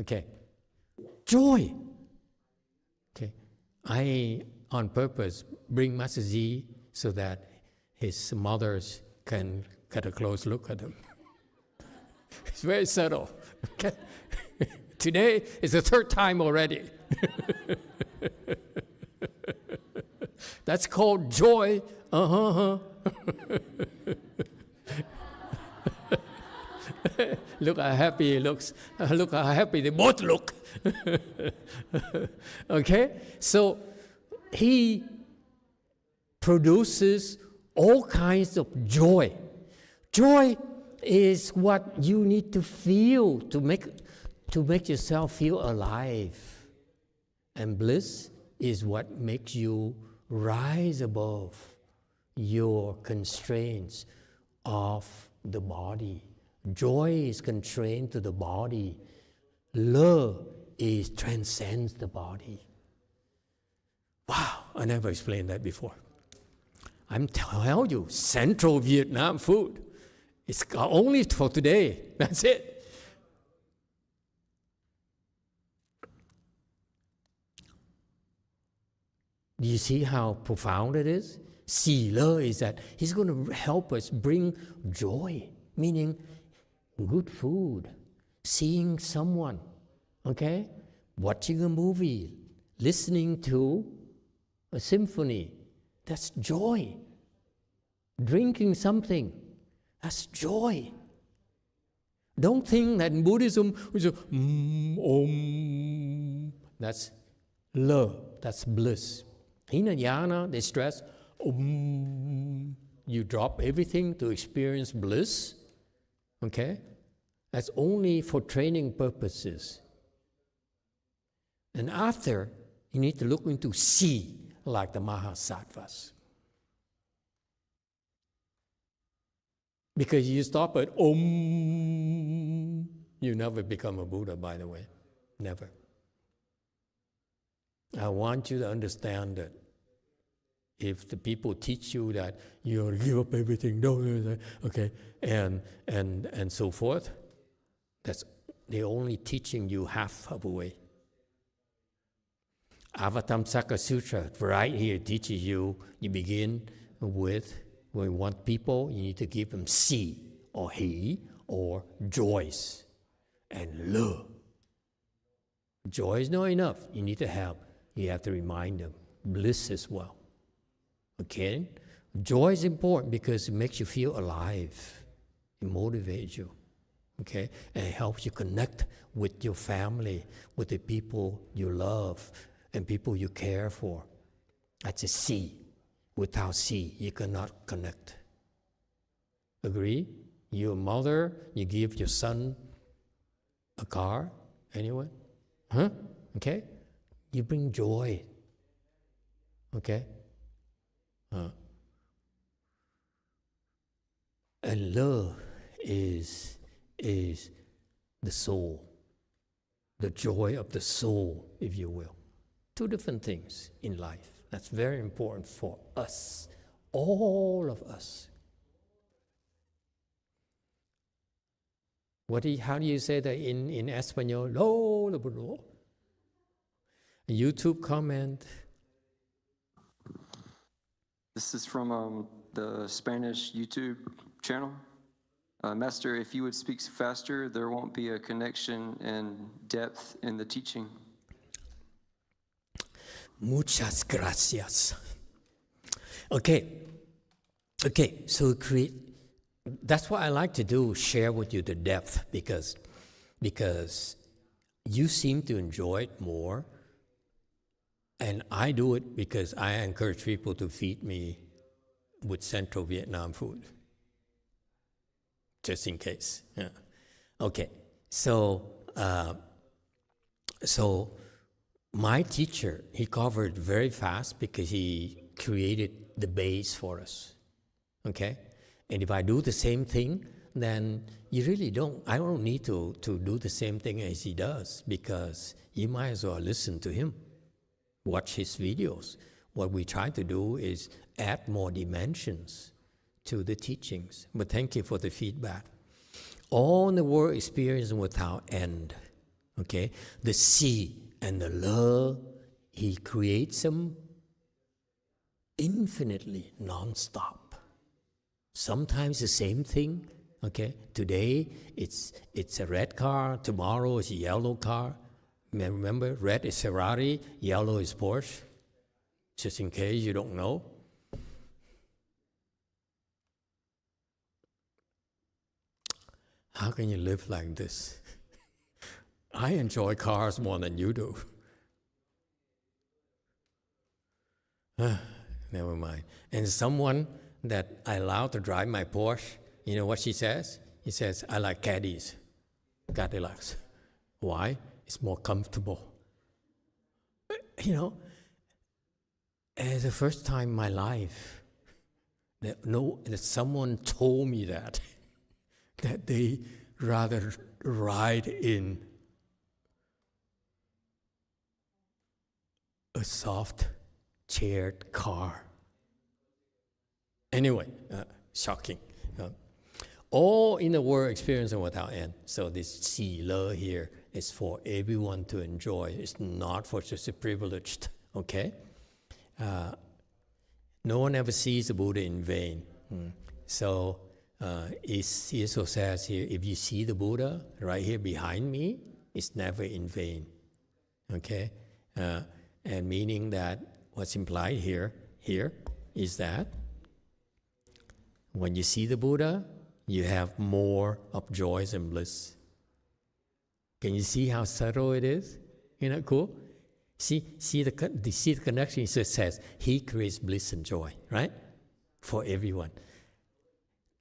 Okay, joy. Okay, I on purpose bring Master Z so that his mothers can get a close look at him. It's very subtle. Okay, today is the third time already. That's called joy. Look how happy he looks. Look how happy they both look. Okay? So he produces all kinds of joy. Joy is what you need to feel to make yourself feel alive. And bliss is what makes you rise above your constraints of the body. Joy is constrained to the body. Love transcends the body. Wow, I never explained that before. I'm telling you, Central Vietnam food. It's only for today. That's it. Do you see how profound it is? Sila is that he's going to help us bring joy, meaning good food, seeing someone, okay? Watching a movie, listening to a symphony, that's joy. Drinking something, that's joy. Don't think that in Buddhism, we say, that's love, that's bliss. Hinayana, they stress, you drop everything to experience bliss, okay? That's only for training purposes. And after, you need to look into si, like the Mahasattvas. Because you stop at you never become a Buddha, by the way. Never. I want you to understand that if the people teach you that you have to give up everything, okay, and so forth, that's they're only teaching you half of the way. Avatamsaka Sutra right here teaches you, you begin with, when you want people, you need to give them si, or he, or joys, and love. Joy is not enough. You need to have to remind them. Bliss as well. Okay? Joy is important because it makes you feel alive. It motivates you. Okay? And it helps you connect with your family, with the people you love, and people you care for. That's a C. Without C, you cannot connect. Agree? Your mother, you give your son a car, anyway? Huh? Okay? You bring joy. Okay? And love is the soul, the joy of the soul, if you will. Two different things in life. That's very important for us, all of us. How do you say that in Espanol? YouTube comment. This is from the Spanish YouTube channel. Master, if you would speak faster, there won't be a connection and depth in the teaching. Muchas gracias. Okay, so that's what I like to do, share with you the depth, because you seem to enjoy it more, and I do it because I encourage people to feed me with Central Vietnam food, just in case. Yeah. Okay, so my teacher, he covered very fast because he created the base for us, okay? And if I do the same thing, then I don't need to do the same thing as he does, because you might as well listen to him, watch his videos. What we try to do is add more dimensions to the teachings. But thank you for the feedback. All in the world experience without end, okay? The sea and the love, he creates them infinitely, non-stop. Sometimes the same thing, okay? Today, it's a red car. Tomorrow, it's a yellow car. Remember, red is Ferrari, yellow is Porsche. Just in case you don't know. How can you live like this? I enjoy cars more than you do. Never mind. And someone that I allow to drive my Porsche, you know what she says? He says, I like Caddies, Cadillacs. Why? It's more comfortable. You know, it's the first time in my life that someone told me that they rather ride in a soft chaired car. Anyway, shocking. All in the world experiencing without end. So this sila here is for everyone to enjoy. It's not for just the privileged, okay? No one ever sees the Buddha in vain. So it also says here, if you see the Buddha right here behind me, it's never in vain, okay? And meaning that what's implied here is that when you see the Buddha, you have more of joys and bliss. Can you see how subtle it is? Isn't that cool? See the connection. It says he creates bliss and joy, right? For everyone.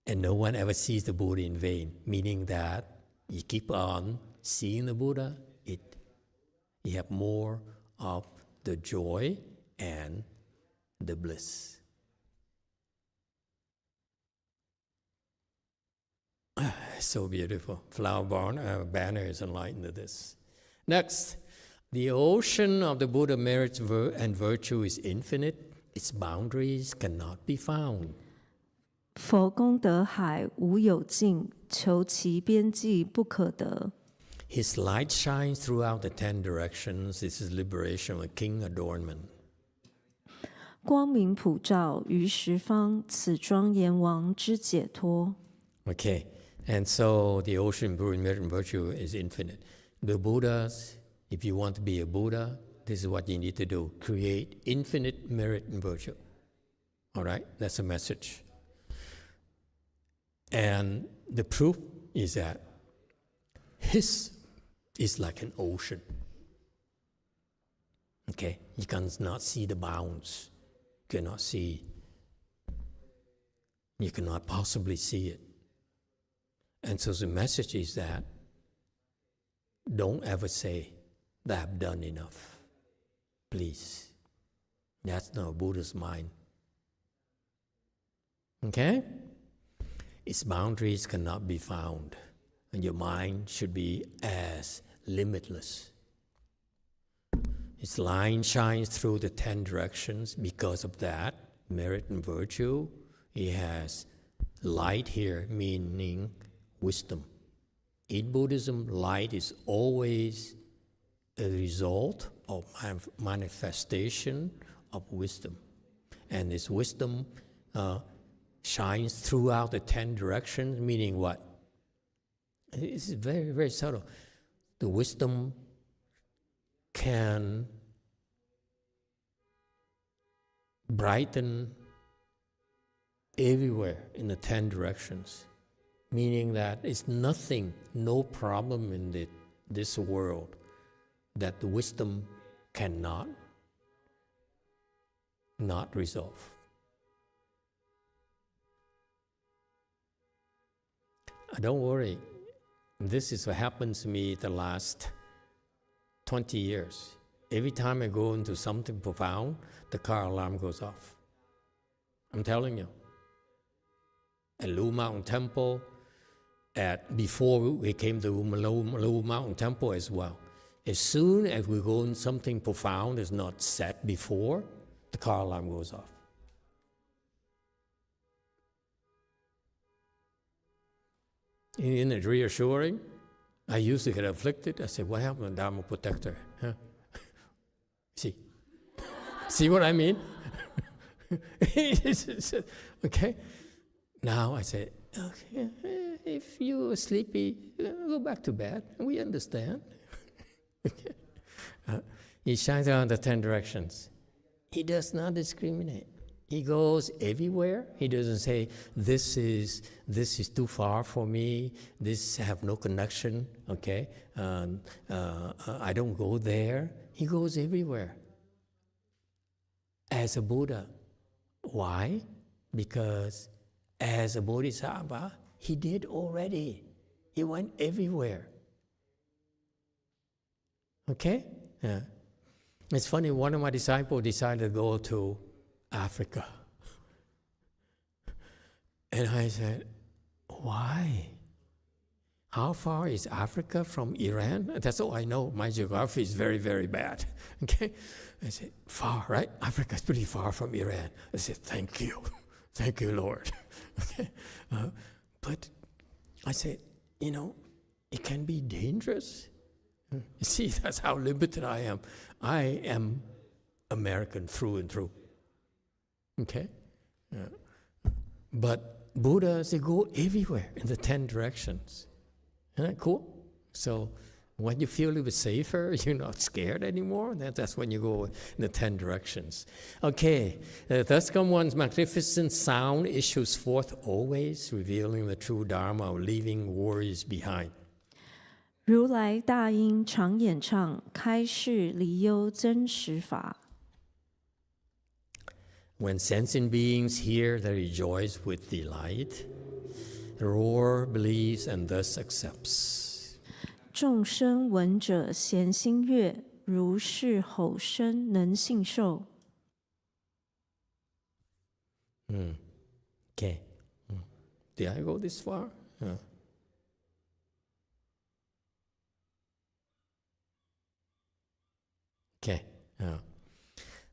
And no one ever sees the Buddha in vain, meaning that you keep on seeing the Buddha, you have more of the joy and the bliss. So beautiful. Flower banner is enlightened to this. Next, The ocean of the Buddha merit and virtue is infinite. Its boundaries cannot be found. 佛功德海无有尽，求其边际不可得。His light shines throughout the 10 directions. This is liberation of a king adornment. 光明普照于十方，此庄严王之解脱。Okay, and so the ocean of merit and virtue is infinite. The Buddhas, if you want to be a Buddha, this is what you need to do. Create infinite merit and virtue. All right, that's a message. And the proof is that his is like an ocean. Okay, you cannot see the bounds. You cannot see. You cannot possibly see it. And so the message is that don't ever say that I've done enough. Please. That's not Buddha's mind. Okay? Its boundaries cannot be found. And your mind should be as limitless. Its line shines through the 10 directions. Because of that, merit and virtue, it has light here, meaning wisdom. In Buddhism, light is always a result of manifestation of wisdom. And this wisdom shines throughout the 10 directions, meaning what? It's very, very subtle. The wisdom can brighten everywhere in the 10 directions, meaning that it's nothing, no problem in this world that the wisdom cannot not resolve. Don't worry. This is what happens to me the last 20 years. Every time I go into something profound, the car alarm goes off. I'm telling you. At Blue Mountain Temple, before we came to Blue Mountain Temple as well. As soon as we go in something profound is not set before, the car alarm goes off. Isn't it reassuring? I used to get afflicted. I said, what happened to Dharma protector? Huh? See what I mean? Okay. Now I say, okay, if you're sleepy, go back to bed. We understand. He shines around the 10 directions. He does not discriminate. He goes everywhere. He doesn't say, this is too far for me. This have no connection. Okay, I don't go there. He goes everywhere. As a Buddha. Why? Because as a Bodhisattva, he did already. He went everywhere. Okay? Yeah. It's funny, one of my disciples decided to go to Africa. And I said, why? How far is Africa from Iran? That's all I know. My geography is very, very bad. Okay? I said, far, right? Africa is pretty far from Iran. I said, thank you. Thank you, Lord. Okay? But I said, it can be dangerous. You see, that's how limited I am. I am American through and through. Okay? But Buddhas, they go everywhere in the 10 directions. Isn't that cool? So when you feel a little bit safer, you're not scared anymore, that's when you go in the 10 directions. Okay, thus come one's magnificent sound issues forth always, revealing the true Dharma of leaving worries behind. 如来大音常演唱，开示离忧真实法。When sentient beings hear, they rejoice with delight. The roar believes and thus accepts. 众生闻者咸心悦，如是吼声能信受。Okay. Did I go this far? Okay.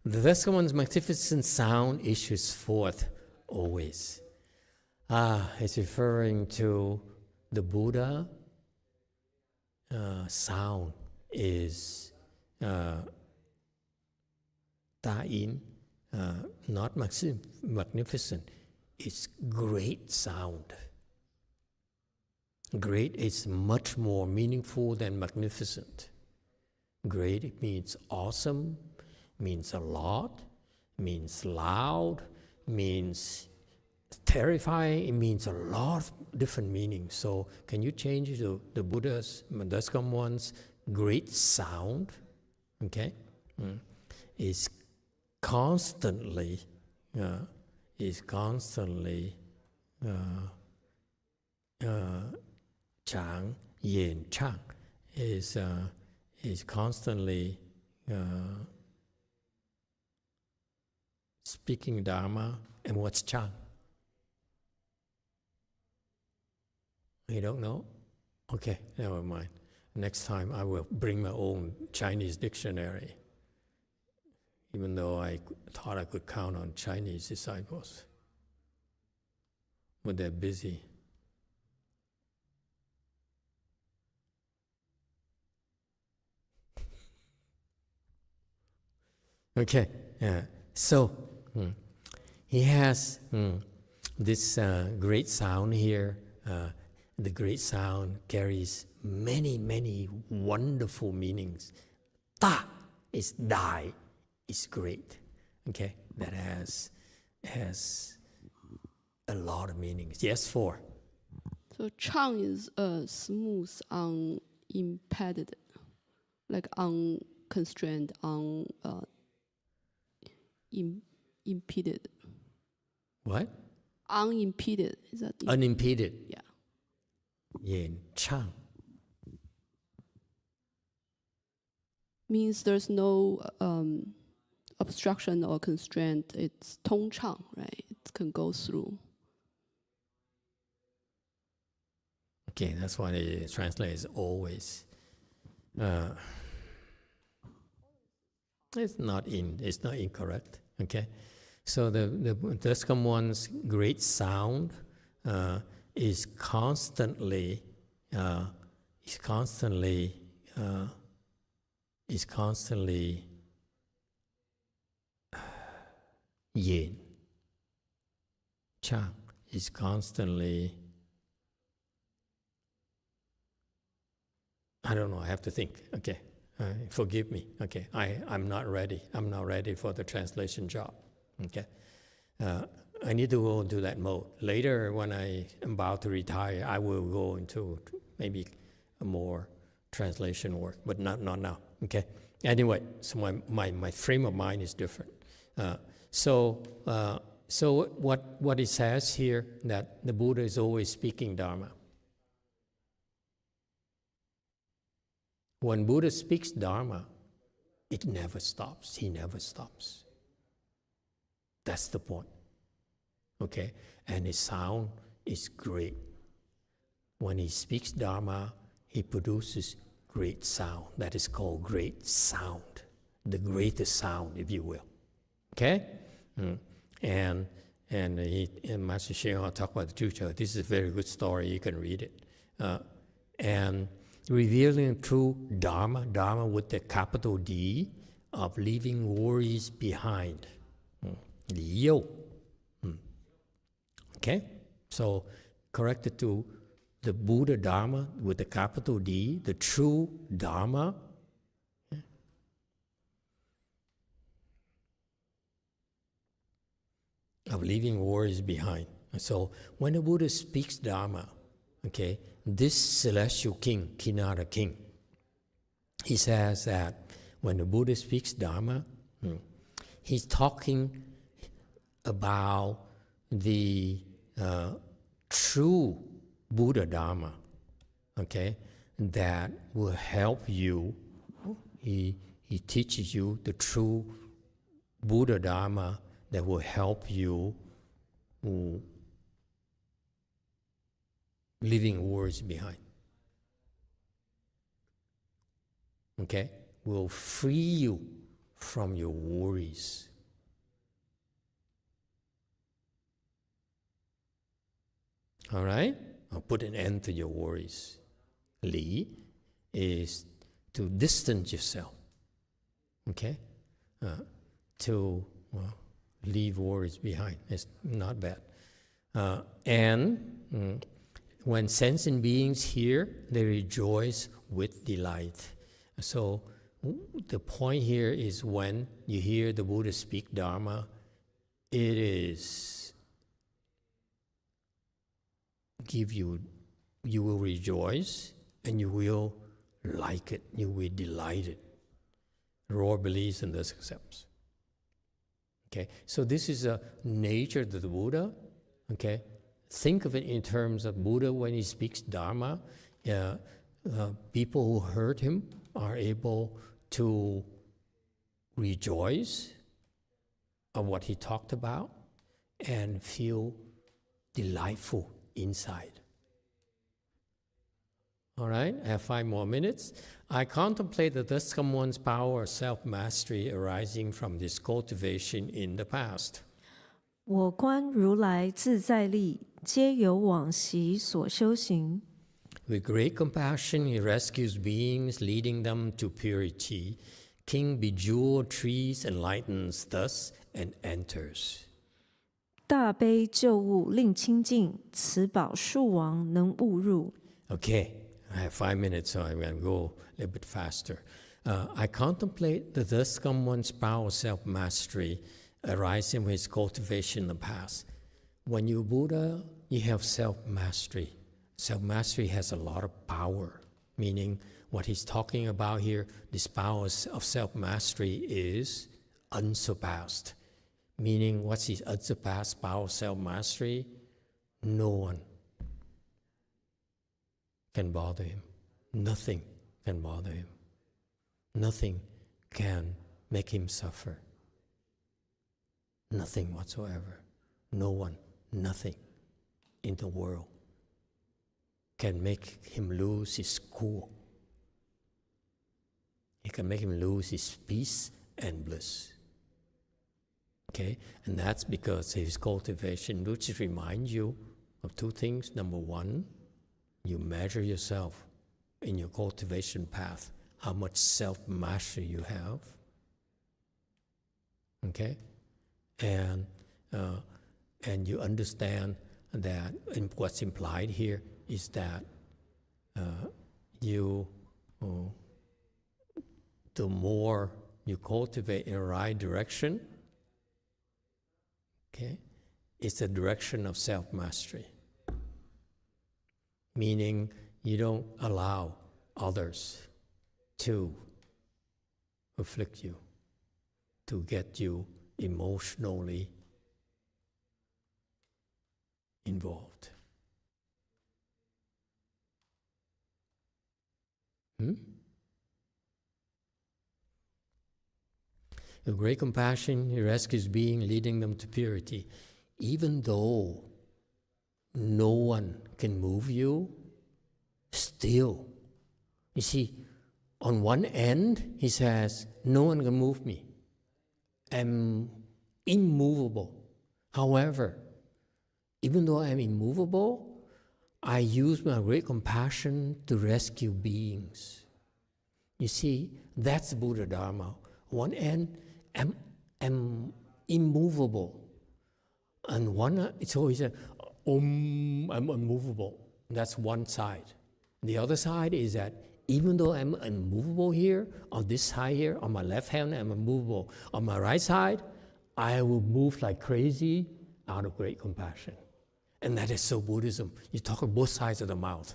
The thus one's magnificent sound issues forth always. It's referring to the Buddha. Sound is ta'in, not magnificent. It's great sound. Great is much more meaningful than magnificent. Great, it means awesome, means a lot, means loud, means terrifying, it means a lot of different meanings. So can you change it to the Buddha's, Madhyaskam one's great sound, okay, is constantly Chang, Yin, Chang is constantly speaking Dharma. And what's Chang? You don't know? Okay, never mind. Next time I will bring my own Chinese dictionary, even though I thought I could count on Chinese disciples. But they're busy. Okay, so he has this great sound here. The great sound carries many, many wonderful meanings. Ta is die, is great. Okay, that has a lot of meanings. Yes, 4. So Chang is smooth, unimpeded, like unconstrained, impeded. What? Unimpeded. Is that unimpeded? Yeah. Yin Chang. Means there's no obstruction or constraint. It's Tong Chang, right? It can go through. Okay, that's why they translate as always. It's not incorrect. Okay, so the Deskam one's great sound is constantly yin. Chang is constantly, I don't know, I have to think. Okay, forgive me. Okay, I'm not ready. I'm not ready for the translation job. Okay, I need to go into that mode. Later, when I am about to retire, I will go into maybe a more translation work, but not now. Okay. Anyway, so my frame of mind is different. So what it says here, that the Buddha is always speaking Dharma. When Buddha speaks Dharma, it never stops. He never stops. That's the point. Okay? And his sound is great. When he speaks Dharma, he produces great sound. That is called great sound. The greatest sound, if you will. Okay? And Master Hsuan talked about the future. This is a very good story. You can read it. And revealing true Dharma with the capital D, of leaving worries behind. Li Yo. Okay? So corrected to the Buddha Dharma with the capital D, the true Dharma. Of leaving worries behind. So when the Buddha speaks Dharma, okay, this celestial king, Kinara king, he says that when the Buddha speaks Dharma, he's talking about the true Buddha Dharma, okay, that will help you. He teaches you the true Buddha Dharma that will help you leaving worries behind. Okay? will free you from your worries. All right? I'll put an end to your worries. Li is to distance yourself. Okay? To leave worries behind. It's not bad. And when sentient beings hear, they rejoice with delight. So the point here is when you hear the Buddha speak Dharma, it is you will rejoice and you will like it, you will delight it. Raw believes and thus accepts. Okay, so this is a nature of the Buddha. Okay, think of it in terms of Buddha when he speaks Dharma. People who heard him are able to rejoice of what he talked about and feel delightful inside. All right, I have 5 more minutes. I contemplate the thus come one's power of self-mastery arising from this cultivation in the past. 我观如来自在力，皆由往昔所修行。 With great compassion, he rescues beings, leading them to purity. King bejeweled trees enlightens thus and enters. 大悲救物令清净，此宝树王能悟入。 Okay, I have 5 minutes, so I'm going to go a little bit faster. I contemplate the thus come one's power of self-mastery arising from his cultivation in the past. When you're Buddha, you have self-mastery. Self-mastery has a lot of power, meaning what he's talking about here, this power of self-mastery is unsurpassed. Meaning, what's his unsurpassed power of self-mastery? No one can bother him. Nothing can bother him. Nothing can make him suffer. Nothing whatsoever. No one, nothing in the world can make him lose his cool. It can make him lose his peace and bliss. Okay? And that's because his cultivation, which reminds you of 2 things. Number 1, you measure yourself in your cultivation path, how much self-mastery you have. Okay? And you understand that, and what's implied here is that the more you cultivate in the right direction, okay, it's the direction of self-mastery. Meaning you don't allow others to afflict you, to get you emotionally involved. With great compassion, he rescues beings, leading them to purity. Even though no one can move you, still. You see, on one end, he says, no one can move me. I'm immovable. However, even though I'm immovable, I use my great compassion to rescue beings. You see, that's Buddha Dharma. One end, I'm immovable. And one, so he said, I'm unmovable. That's one side. The other side is that even though I'm unmovable here, on this side here, on my left hand, I'm unmovable. On my right side, I will move like crazy out of great compassion. And that is so Buddhism. You talk on both sides of the mouth.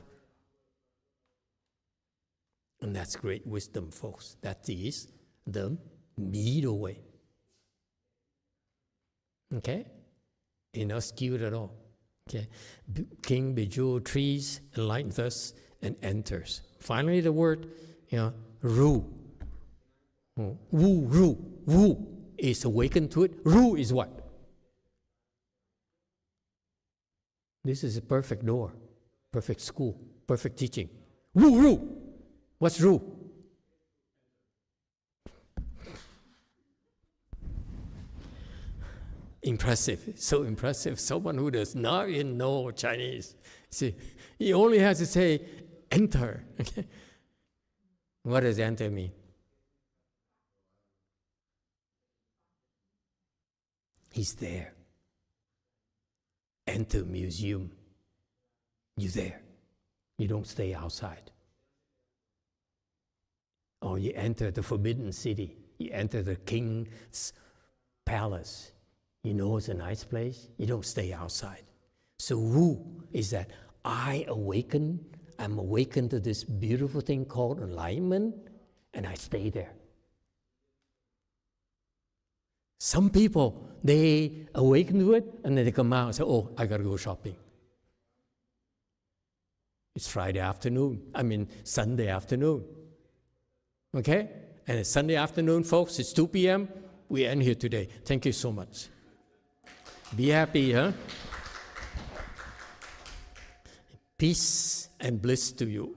And that's great wisdom, folks. That is the middle way. Okay? You're not skewed at all. Okay? King bejeweled trees enlightens us and enters. Finally, the word, ru. Wu, ru. Wu is awakened to it. Ru is what? This is a perfect door, perfect school, perfect teaching. Wu, ru. What's ru? impressive, so impressive. Someone who does not even know Chinese. See, he only has to say, enter. Okay? What does enter mean? He's there. Enter museum. You're there. You don't stay outside. Or you enter the forbidden city. You enter the king's palace. You know it's a nice place. You don't stay outside. So Wu is that I'm awakened to this beautiful thing called enlightenment, and I stay there. Some people, they awaken to it, and then they come out and say, oh, I got to go shopping. It's Sunday afternoon. Okay? And it's Sunday afternoon, folks. It's 2 p.m. We end here today. Thank you so much. Be happy, huh? Peace and bliss to you.